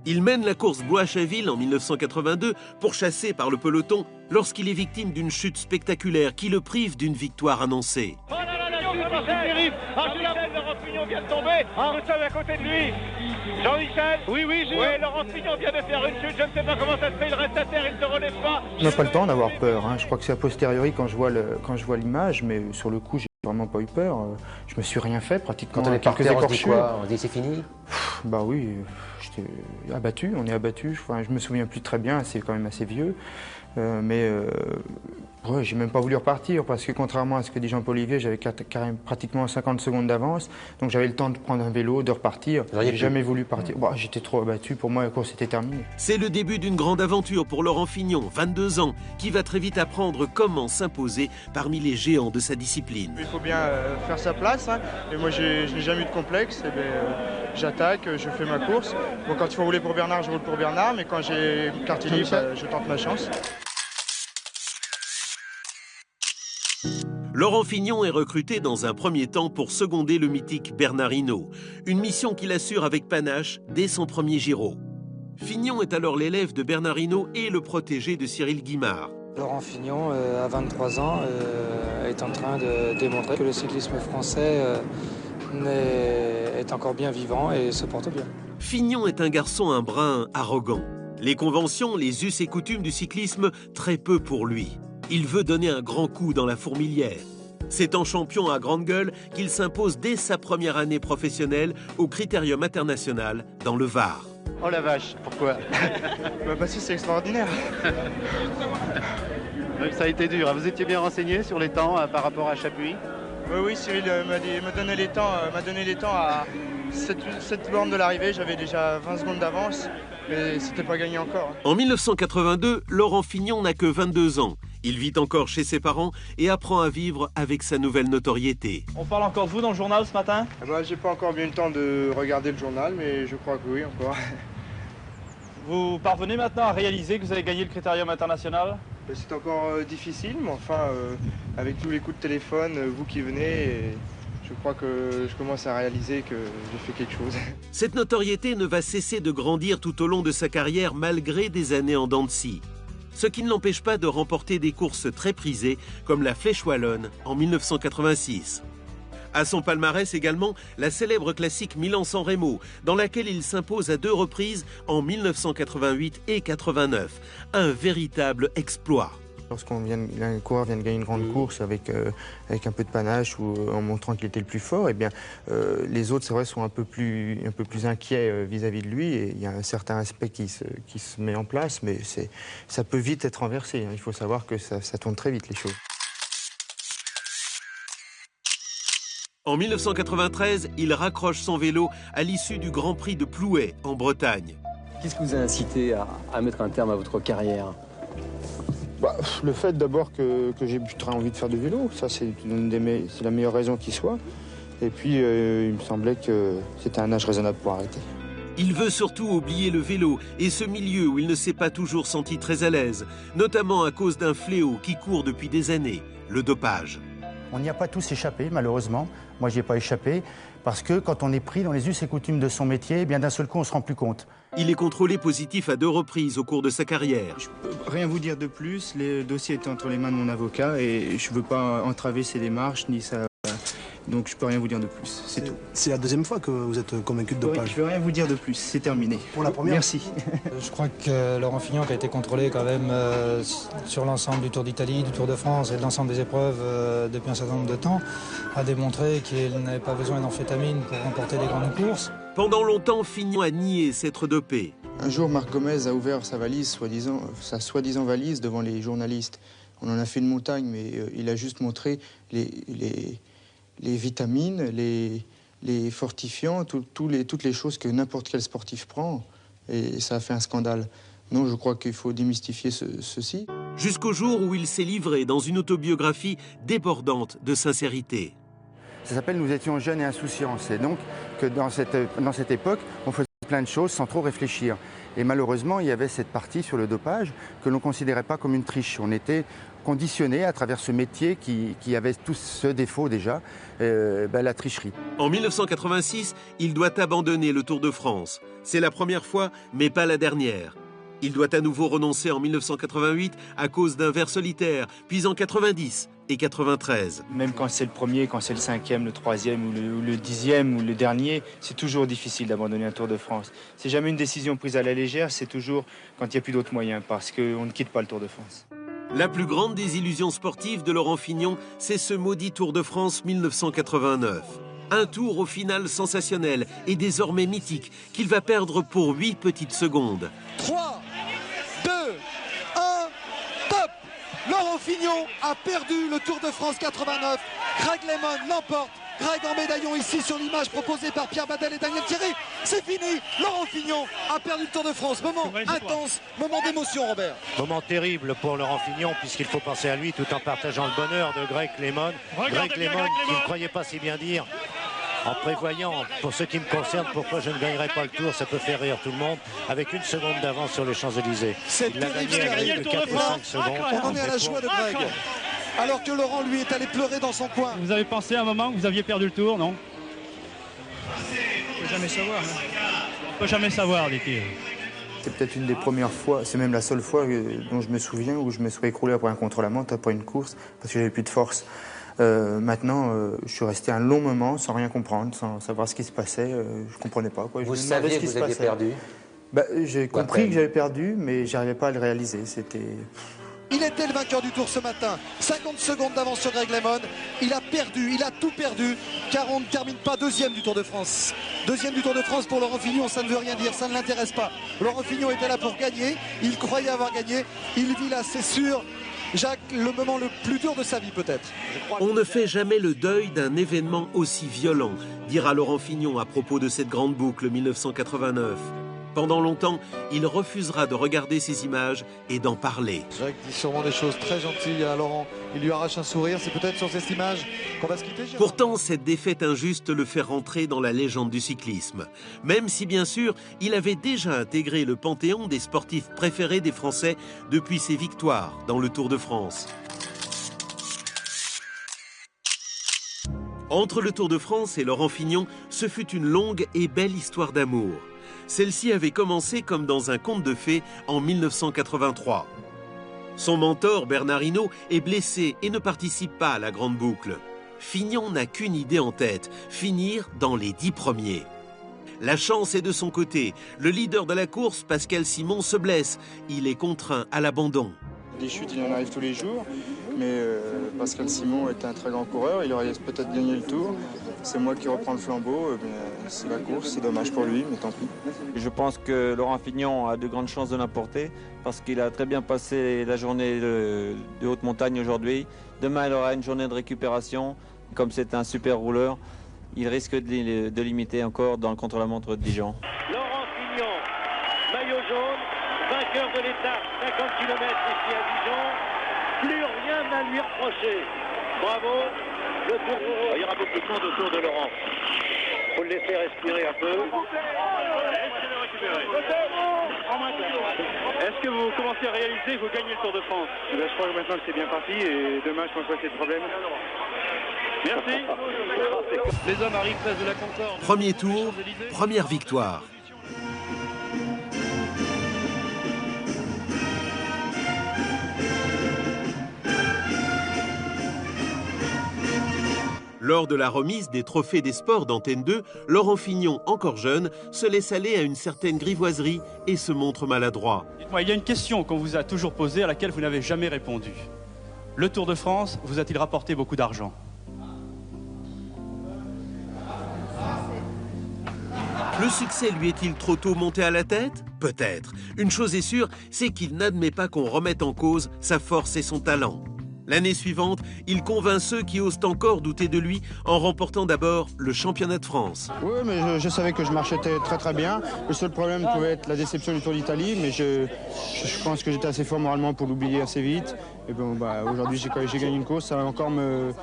Speaker 7: Il mène la course Blois-Chaville en 1982, pourchassé par le peloton, lorsqu'il est victime d'une chute spectaculaire qui le prive d'une victoire annoncée.
Speaker 17: Oh là là, la chute, c'est terrible. Jean-Michel, Laurent Fignon vient de tomber. Nous sommes à côté de lui. Jean-Michel. Oui, Laurent Fignon vient de faire une chute. Je ne sais pas comment ça se fait. Il reste à terre, il ne se relève pas.
Speaker 21: On n'a pas le temps d'avoir peur. Je crois que c'est a posteriori quand je vois l'image, mais sur le coup, j'ai vraiment pas eu peur. Je me suis rien fait pratiquement.
Speaker 4: Quand on est par terre, on se dit quoi? On se dit c'est fini?
Speaker 21: Bah oui, j'étais abattu, on est abattu. Enfin, je me souviens plus très bien, c'est quand même assez vieux. Ouais, j'ai même pas voulu repartir parce que contrairement à ce que dit Jean-Paul Olivier, j'avais pratiquement 50 secondes d'avance. Donc j'avais le temps de prendre un vélo, de repartir. J'ai jamais voulu partir. Bon, j'étais trop abattu. Pour moi, la course était terminée.
Speaker 7: C'est le début d'une grande aventure pour Laurent Fignon, 22 ans, qui va très vite apprendre comment s'imposer parmi les géants de sa discipline.
Speaker 19: Il faut bien faire sa place. Et moi, je n'ai jamais eu de complexe. J'attaque, je fais ma course. Bon, quand il faut rouler pour Bernard, je roule pour Bernard. Mais quand j'ai quartier libre, je tente ma chance.
Speaker 7: Laurent Fignon est recruté dans un premier temps pour seconder le mythique Bernard Hinault, une mission qu'il assure avec panache dès son premier Giro. Fignon est alors l'élève de Bernard Hinault et le protégé de Cyril Guimard.
Speaker 26: Laurent Fignon, à 23 ans, est en train de démontrer que le cyclisme français est encore bien vivant et se porte bien.
Speaker 7: Fignon est un garçon un brin arrogant. Les conventions, les us et coutumes du cyclisme, très peu pour lui. Il veut donner un grand coup dans la fourmilière. C'est en champion à grande gueule qu'il s'impose dès sa première année professionnelle au Critérium international dans le Var.
Speaker 19: Oh la vache, pourquoi? Parce que c'est extraordinaire.
Speaker 23: Ça a été dur. Vous étiez bien renseigné sur les temps par rapport à Chapuis?
Speaker 19: Oui, Cyril m'a donné les temps à 7 bornes de l'arrivée. J'avais déjà 20 secondes d'avance, mais c'était pas gagné encore.
Speaker 7: En 1982, Laurent Fignon n'a que 22 ans. Il vit encore chez ses parents et apprend à vivre avec sa nouvelle notoriété.
Speaker 25: On parle encore de vous dans le journal ce matin?
Speaker 19: J'ai pas encore bien eu le temps de regarder le journal, mais je crois que oui, encore.
Speaker 25: Vous parvenez maintenant à réaliser que vous avez gagné le Critérium international?
Speaker 19: C'est encore difficile, mais enfin, avec tous les coups de téléphone, vous qui venez, je crois que je commence à réaliser que j'ai fait quelque chose.
Speaker 7: Cette notoriété ne va cesser de grandir tout au long de sa carrière malgré des années en dents de scie. Ce qui ne l'empêche pas de remporter des courses très prisées comme la Flèche Wallonne en 1986. À son palmarès également, la célèbre classique Milan-San Remo, dans laquelle il s'impose à 2 reprises en 1988 et 89. Un véritable exploit.
Speaker 21: Lorsqu'un coureur vient de gagner une grande course avec un peu de panache ou en montrant qu'il était le plus fort, les autres, c'est vrai, sont un peu plus inquiets vis-à-vis de lui. Et il y a un certain respect qui se met en place, mais ça peut vite être renversé. Il faut savoir que ça tourne très vite, les choses.
Speaker 7: En 1993, il raccroche son vélo à l'issue du Grand Prix de Plouay, en Bretagne.
Speaker 4: Qu'est-ce qui vous a incité à mettre un terme à votre carrière?
Speaker 21: Le fait d'abord que j'ai très envie de faire du vélo, ça c'est la meilleure raison qui soit. Et puis il me semblait que c'était un âge raisonnable pour arrêter.
Speaker 7: Il veut surtout oublier le vélo et ce milieu où il ne s'est pas toujours senti très à l'aise, notamment à cause d'un fléau qui court depuis des années, le dopage.
Speaker 5: On n'y a pas tous échappé, malheureusement. Moi, j'y ai pas échappé, parce que quand on est pris dans les us et coutumes de son métier, bien d'un seul coup, on se rend plus compte.
Speaker 7: Il est contrôlé positif à 2 reprises au cours de sa carrière.
Speaker 21: Je peux rien vous dire de plus. Le dossier était entre les mains de mon avocat et je ne veux pas entraver ses démarches ni ça. Donc je peux rien vous dire de plus, c'est tout.
Speaker 6: C'est la 2e fois que vous êtes convaincu de dopage.
Speaker 21: Je ne veux rien vous dire de plus, c'est terminé.
Speaker 6: Pour la première.
Speaker 21: Merci.
Speaker 26: Je crois que Laurent Fignon, qui a été contrôlé quand même sur l'ensemble du Tour d'Italie, du Tour de France et de l'ensemble des épreuves depuis un certain nombre de temps, a démontré qu'il n'avait pas besoin d'amphétamine pour remporter des grandes courses.
Speaker 7: Pendant longtemps, Fignon a nié s'être dopé.
Speaker 21: Un jour, Marc Gomez a ouvert sa valise, sa soi-disant valise, devant les journalistes. On en a fait une montagne, mais il a juste montré les vitamines, les fortifiants, toutes les choses que n'importe quel sportif prend. Et ça a fait un scandale. Non, je crois qu'il faut démystifier ceci.
Speaker 7: Jusqu'au jour où il s'est livré dans une autobiographie débordante de sincérité.
Speaker 5: Ça s'appelle « Nous étions jeunes et insouciants ». C'est donc que dans cette époque, on faisait
Speaker 21: plein de choses sans trop réfléchir. Et malheureusement, il y avait cette partie sur le dopage que l'on ne considérait pas comme une triche. On était conditionné à travers ce métier qui avait tout ce défaut déjà, la tricherie.
Speaker 7: En 1986, il doit abandonner le Tour de France. C'est la première fois, mais pas la dernière. Il doit à nouveau renoncer en 1988 à cause d'un vers solitaire, puis en 90 et 93.
Speaker 1: Même quand c'est le premier, quand c'est le 5e, le 3e ou le 10e ou le dernier, c'est toujours difficile d'abandonner un Tour de France. C'est jamais une décision prise à la légère, c'est toujours quand il n'y a plus d'autres moyens, parce qu'on ne quitte pas le Tour de France.
Speaker 7: La plus grande des illusions sportives de Laurent Fignon, c'est ce maudit Tour de France 1989. Un tour au final sensationnel et désormais mythique qu'il va perdre pour 8 petites secondes.
Speaker 16: 3, 2, 1, top! Laurent Fignon a perdu le Tour de France 89. Greg LeMond l'emporte. Greg en médaillon ici sur l'image proposée par Pierre Badel et Daniel Thierry. C'est fini. Laurent Fignon a perdu le Tour de France. Moment intense, moment d'émotion, Robert.
Speaker 23: Moment terrible pour Laurent Fignon, puisqu'il faut penser à lui tout en partageant le bonheur de Greg LeMond. Greg LeMond qui ne croyait pas si bien dire, en prévoyant, pour ce qui me concerne, pourquoi je ne gagnerai pas le Tour, ça peut faire rire tout le monde, avec 1 seconde d'avance sur les Champs-Élysées.
Speaker 16: C'est terrible ce qui arrive.
Speaker 23: 4 ou 5 secondes.
Speaker 16: On en est à la joie de Greg. Alors que Laurent, lui, est allé pleurer dans son coin.
Speaker 2: Vous avez pensé à un moment que vous aviez perdu le Tour, non?
Speaker 26: On peut jamais savoir.
Speaker 2: On peut jamais savoir, dit-il.
Speaker 21: C'est peut-être une des premières fois, c'est même la seule fois dont je me souviens où je me suis écroulé après un contre-la-montre, après une course, parce que j'avais plus de force. Maintenant, je suis resté un long moment sans rien comprendre, sans savoir ce qui se passait. Je ne comprenais pas.
Speaker 3: Vous saviez que vous aviez perdu?
Speaker 21: J'ai compris que j'avais perdu, mais je n'arrivais pas à le réaliser.
Speaker 16: Il était le vainqueur du Tour ce matin. 50 secondes d'avance sur Greg LeMond. Il a perdu, il a tout perdu, car on ne termine pas deuxième du Tour de France. Deuxième du Tour de France pour Laurent Fignon, ça ne veut rien dire, ça ne l'intéresse pas. Laurent Fignon était là pour gagner, il croyait avoir gagné. Il vit là, c'est sûr, Jacques, le moment le plus dur de sa vie peut-être.
Speaker 7: On ne fait jamais le deuil d'un événement aussi violent, dira Laurent Fignon à propos de cette grande boucle 1989. Pendant longtemps, il refusera de regarder ces images et d'en parler.
Speaker 16: Jacques dit sûrement des choses très gentilles à Laurent. Il lui arrache un sourire. C'est peut-être sur cette image qu'on va se quitter.
Speaker 7: Pourtant, cette défaite injuste le fait rentrer dans la légende du cyclisme. Même si, bien sûr, il avait déjà intégré le panthéon des sportifs préférés des Français depuis ses victoires dans le Tour de France. Entre le Tour de France et Laurent Fignon, ce fut une longue et belle histoire d'amour. Celle-ci avait commencé comme dans un conte de fées en 1983. Son mentor, Bernard Hinault, est blessé et ne participe pas à la grande boucle. Fignon n'a qu'une idée en tête, finir dans les 10 premiers. La chance est de son côté. Le leader de la course, Pascal Simon, se blesse. Il est contraint à l'abandon.
Speaker 22: Des chutes, il en arrive tous les jours, mais Pascal Simon est un très grand coureur, il aurait peut-être gagné le Tour. C'est moi qui reprends le flambeau, mais c'est la course, c'est dommage pour lui, mais tant pis.
Speaker 8: Je pense que Laurent Fignon a de grandes chances de l'emporter, parce qu'il a très bien passé la journée de haute montagne aujourd'hui. Demain, il aura une journée de récupération. Comme c'est un super rouleur, il risque de limiter encore dans le contre-la-montre de Dijon.
Speaker 17: Laurent Fignon, maillot jaune, vainqueur de l'étape, 50 km ici à Dijon. Plus rien à lui reprocher. Bravo, le Tour. Il y aura beaucoup de monde autour de Laurent. Il faut le laisser respirer un peu.
Speaker 19: Est-ce que vous commencez à réaliser que vous gagnez le Tour de France? Je crois que maintenant que c'est bien parti et demain je pense pas qu'il y ait de problème. Merci.
Speaker 2: Les hommes arrivent place de la Concorde.
Speaker 7: Premier tour, première victoire. Lors de la remise des trophées des sports d'Antenne 2, Laurent Fignon, encore jeune, se laisse aller à une certaine grivoiserie et se montre maladroit.
Speaker 2: Dites-moi, il y a une question qu'on vous a toujours posée à laquelle vous n'avez jamais répondu. Le Tour de France vous a-t-il rapporté beaucoup d'argent?
Speaker 7: Le succès lui est-il trop tôt monté à la tête? Peut-être. Une chose est sûre, c'est qu'il n'admet pas qu'on remette en cause sa force et son talent. L'année suivante, il convainc ceux qui osent encore douter de lui en remportant d'abord le championnat de France.
Speaker 21: Oui, mais je savais que je marchais très bien. Le seul problème pouvait être la déception du Tour d'Italie, mais je pense que j'étais assez fort moralement pour l'oublier assez vite. Et bon, aujourd'hui, j'ai gagné une course, ça va encore me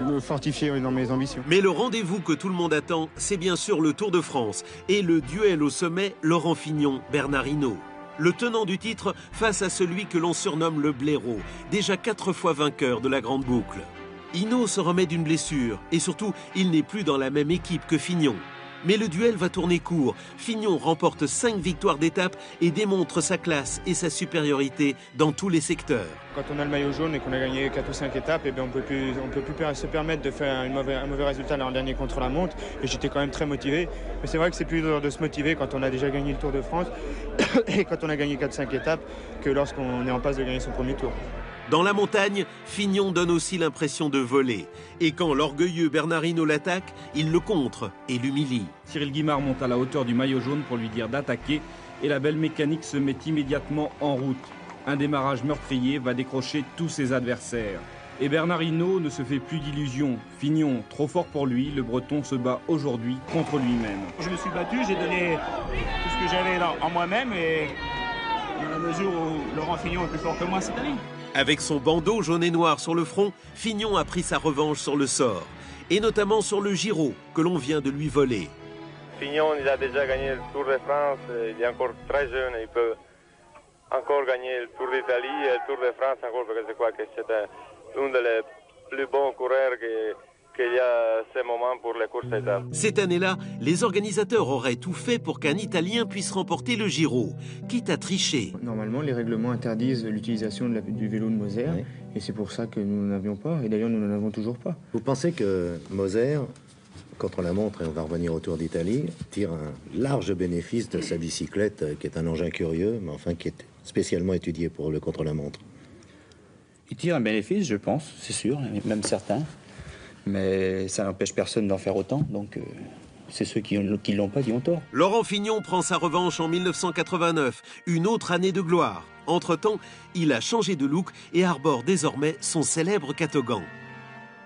Speaker 1: me fortifier dans mes ambitions.
Speaker 7: Mais le rendez-vous que tout le monde attend, c'est bien sûr le Tour de France et le duel au sommet Laurent Fignon-Bernard Hinault. Le tenant du titre face à celui que l'on surnomme le blaireau, déjà 4 fois vainqueur de la Grande Boucle. Hinault se remet d'une blessure et surtout, il n'est plus dans la même équipe que Fignon. Mais le duel va tourner court. Fignon remporte 5 victoires d'étape et démontre sa classe et sa supériorité dans tous les secteurs.
Speaker 1: Quand on a le maillot jaune et qu'on a gagné 4 ou 5 étapes, on peut plus se permettre de faire un mauvais résultat l'an dernier contre la montre. Et j'étais quand même très motivé. Mais c'est vrai que c'est plus dur de se motiver quand on a déjà gagné le Tour de France et quand on a gagné 4-5 étapes que lorsqu'on est en passe de gagner son premier tour.
Speaker 7: Dans la montagne, Fignon donne aussi l'impression de voler. Et quand l'orgueilleux Bernard Hinault l'attaque, il le contre et l'humilie.
Speaker 3: Cyril Guimard monte à la hauteur du maillot jaune pour lui dire d'attaquer et la belle mécanique se met immédiatement en route. Un démarrage meurtrier va décrocher tous ses adversaires. Et Bernard Hinault ne se fait plus d'illusions. Fignon, trop fort pour lui, le Breton se bat aujourd'hui contre lui-même.
Speaker 25: Je me suis battu, j'ai donné tout ce que j'avais en moi-même et dans la mesure où Laurent Fignon est plus fort que moi cette année.
Speaker 7: Avec son bandeau jaune et noir sur le front, Fignon a pris sa revanche sur le sort. Et notamment sur le Giro, que l'on vient de lui voler.
Speaker 9: Fignon, il a déjà gagné le Tour de France, il est encore très jeune, il peut encore gagner le Tour d'Italie et le Tour de France encore, parce que je crois que c'est l'un des plus bons coureurs qu'il y a à ce moment pour les courses d'étape.
Speaker 7: Cette année-là, les organisateurs auraient tout fait pour qu'un Italien puisse remporter le Giro, quitte à tricher.
Speaker 1: Normalement, les règlements interdisent l'utilisation du vélo de Moser, oui. Et c'est pour ça que nous n'en avions pas, et d'ailleurs nous n'en avons toujours pas.
Speaker 23: Vous pensez que Moser, contre la montre, et on va revenir au Tour d'Italie, tire un large bénéfice de sa bicyclette, qui est un engin curieux, mais enfin qui est spécialement étudié pour le contre-la-montre?
Speaker 10: Il tire un bénéfice, je pense, c'est sûr, même certains. Mais ça n'empêche personne d'en faire autant, donc c'est ceux qui l'ont pas qui ont tort.
Speaker 7: Laurent Fignon prend sa revanche en 1989, une autre année de gloire. Entre-temps, il a changé de look et arbore désormais son célèbre catogan.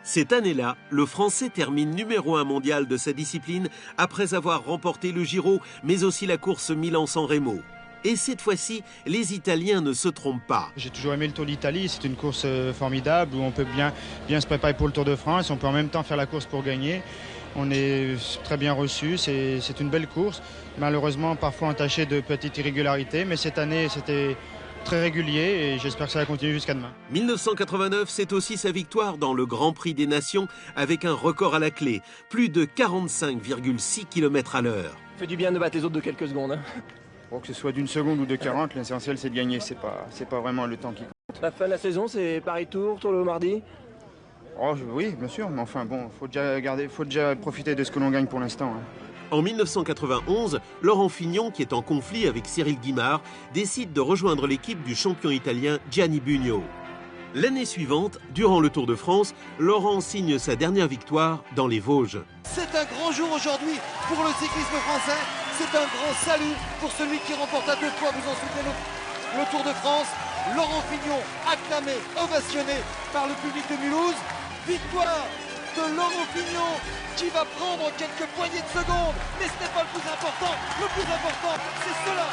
Speaker 7: Cette année-là, le Français termine numéro 1 mondial de sa discipline après avoir remporté le Giro, mais aussi la course Milan-San Remo. Et cette fois-ci, les Italiens ne se trompent pas.
Speaker 1: J'ai toujours aimé le Tour d'Italie, c'est une course formidable où on peut bien se préparer pour le Tour de France, on peut en même temps faire la course pour gagner. On est très bien reçu, c'est une belle course, malheureusement parfois entachée de petites irrégularités, mais cette année c'était très régulier et j'espère que ça va continuer jusqu'à demain.
Speaker 7: 1989, c'est aussi sa victoire dans le Grand Prix des Nations avec un record à la clé, plus de 45,6 km/h.
Speaker 11: Ça fait du bien de battre les autres de quelques secondes. Hein.
Speaker 1: Bon, que ce soit d'une seconde ou de 40, l'essentiel c'est de gagner, c'est pas vraiment le temps qui compte.
Speaker 11: La fin de la saison, c'est Paris-Tour, Tour le mardi.
Speaker 1: Oh, oui, bien sûr, mais enfin bon, faut déjà profiter de ce que l'on gagne pour l'instant. Hein.
Speaker 7: En 1991, Laurent Fignon, qui est en conflit avec Cyril Guimard, décide de rejoindre l'équipe du champion italien Gianni Bugno. L'année suivante, durant le Tour de France, Laurent signe sa dernière victoire dans les Vosges.
Speaker 16: C'est un grand jour aujourd'hui pour le cyclisme français. C'est un grand salut pour celui qui remporta 2 fois, vous en souvenez, le Tour de France. Laurent Fignon, acclamé, ovationné par le public de Mulhouse. Victoire de Laurent Fignon qui va prendre quelques poignées de secondes. Mais ce n'est pas le plus important. Le plus important, c'est cela.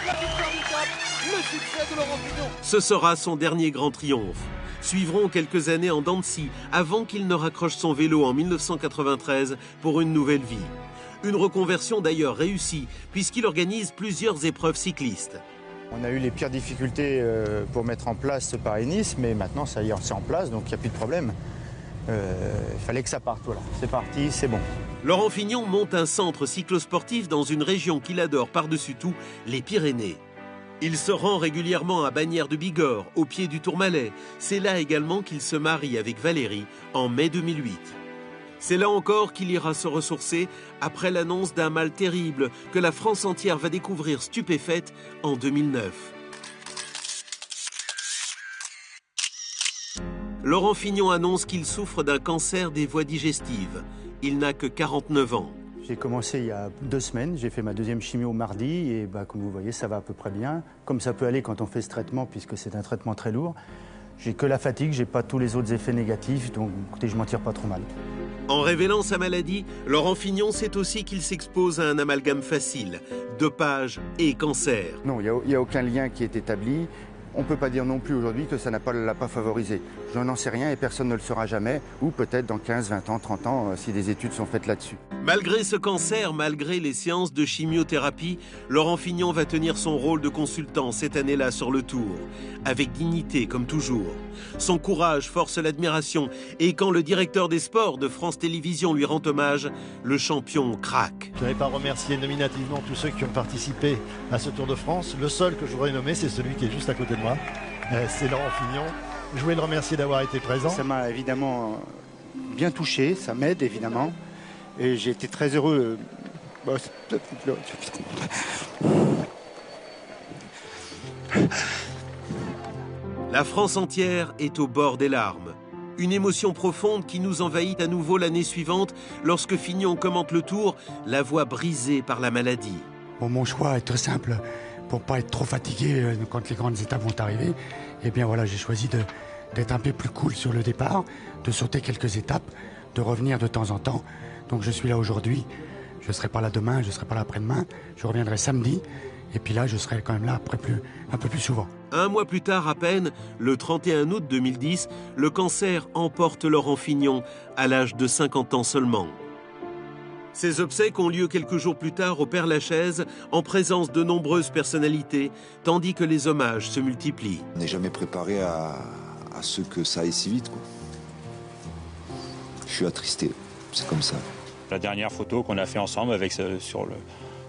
Speaker 16: La victoire d'étape, le succès de Laurent Fignon.
Speaker 7: Ce sera son dernier grand triomphe. Suivront quelques années en dents de scie avant qu'il ne raccroche son vélo en 1993 pour une nouvelle vie. Une reconversion d'ailleurs réussie puisqu'il organise plusieurs épreuves cyclistes.
Speaker 5: On a eu les pires difficultés pour mettre en place ce Paris-Nice, mais maintenant ça y est, c'est en place, donc il n'y a plus de problème. Il fallait que ça parte, voilà. C'est parti, c'est bon.
Speaker 7: Laurent Fignon monte un centre cyclosportif dans une région qu'il adore par-dessus tout, les Pyrénées. Il se rend régulièrement à Bagnères de Bigorre, au pied du Tourmalet. C'est là également qu'il se marie avec Valérie en mai 2008. C'est là encore qu'il ira se ressourcer après l'annonce d'un mal terrible que la France entière va découvrir stupéfaite en 2009. Laurent Fignon annonce qu'il souffre d'un cancer des voies digestives. Il n'a que 49 ans.
Speaker 5: J'ai commencé il y a 2 semaines, j'ai fait ma 2e chimio mardi et comme vous voyez ça va à peu près bien. Comme ça peut aller quand on fait ce traitement puisque c'est un traitement très lourd. J'ai que la fatigue, j'ai pas tous les autres effets négatifs, donc écoutez, je m'en tire pas trop mal.
Speaker 7: En révélant sa maladie, Laurent Fignon sait aussi qu'il s'expose à un amalgame facile, dopage et cancer.
Speaker 12: Non, il n'y a aucun lien qui est établi. On ne peut pas dire non plus aujourd'hui que ça l'a pas favorisé.
Speaker 5: Je n'en sais rien et personne ne le saura jamais, ou peut-être dans 15, 20 ans, 30 ans, si des études sont faites là-dessus.
Speaker 7: Malgré ce cancer, malgré les séances de chimiothérapie, Laurent Fignon va tenir son rôle de consultant cette année-là sur le Tour, avec dignité comme toujours. Son courage force l'admiration et quand le directeur des sports de France Télévisions lui rend hommage, le champion craque.
Speaker 12: Je n'avais pas remercié nominativement tous ceux qui ont participé à ce Tour de France. Le seul que je voudrais nommer, c'est celui qui est juste à côté de moi, c'est Laurent Fignon. Je voulais le remercier d'avoir été présent.
Speaker 5: Ça m'a évidemment bien touché, ça m'aide évidemment. Et j'ai été très heureux.
Speaker 7: La France entière est au bord des larmes. Une émotion profonde qui nous envahit à nouveau l'année suivante lorsque Fignon commente le Tour, la voix brisée par la maladie.
Speaker 13: Bon, mon choix est très simple. Pour ne pas être trop fatigué quand les grandes étapes vont arriver, eh bien voilà, j'ai choisi d'être un peu plus cool sur le départ, de sauter quelques étapes, de revenir de temps en temps. Donc je suis là aujourd'hui, je ne serai pas là demain, je ne serai pas là après-demain, je reviendrai samedi, et puis là je serai quand même là après un peu plus souvent.
Speaker 7: Un mois plus tard à peine, le 31 août 2010, le cancer emporte Laurent Fignon à l'âge de 50 ans seulement. Ces obsèques ont lieu quelques jours plus tard au Père-Lachaise, en présence de nombreuses personnalités, tandis que les hommages se multiplient.
Speaker 14: On n'est jamais préparé à ce que ça aille si vite, quoi. Je suis attristé, c'est comme ça.
Speaker 10: La dernière photo qu'on a fait ensemble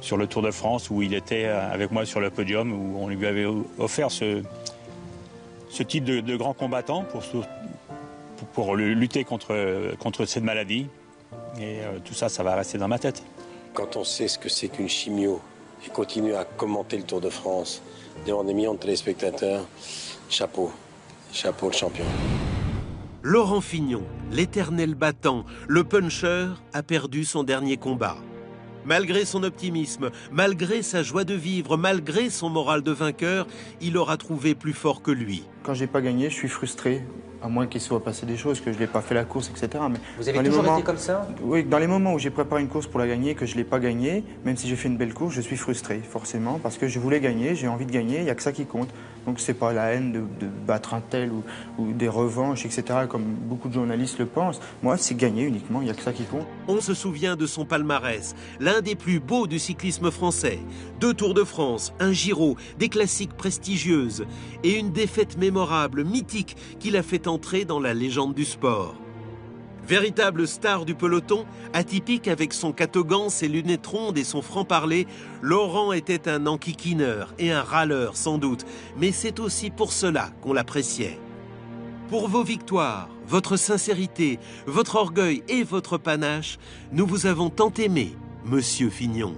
Speaker 10: sur le Tour de France, où il était avec moi sur le podium, où on lui avait offert ce titre de grand combattant pour lutter contre cette maladie. Et tout ça, ça va rester dans ma tête.
Speaker 15: Quand on sait ce que c'est qu'une chimio et continuer à commenter le Tour de France devant des millions de téléspectateurs, chapeau, chapeau le champion.
Speaker 7: Laurent Fignon, l'éternel battant, le puncher, a perdu son dernier combat. Malgré son optimisme, malgré sa joie de vivre, malgré son moral de vainqueur, il aura trouvé plus fort que lui.
Speaker 5: Quand j'ai pas gagné, je suis frustré, à moins qu'il soit passé des choses, que je n'ai pas fait la course, etc. Mais
Speaker 18: vous avez toujours été comme ça?
Speaker 5: Oui, dans les moments où j'ai préparé une course pour la gagner, que je ne l'ai pas gagnée, même si j'ai fait une belle course, je suis frustré, forcément, parce que je voulais gagner, j'ai envie de gagner, il n'y a que ça qui compte. Donc c'est pas la haine de battre un tel ou des revanches, etc., comme beaucoup de journalistes le pensent. Moi, c'est gagner uniquement, il n'y a que ça qui compte.
Speaker 7: On se souvient de son palmarès, l'un des plus beaux du cyclisme français. 2 Tours de France, un Giro, des classiques prestigieuses et une défaite mémorable, mythique, qui l'a fait entrer dans la légende du sport. Véritable star du peloton, atypique avec son catogan, ses lunettes rondes et son franc-parler, Laurent était un enquiquineur et un râleur sans doute, mais c'est aussi pour cela qu'on l'appréciait. Pour vos victoires, votre sincérité, votre orgueil et votre panache, nous vous avons tant aimé, Monsieur Fignon.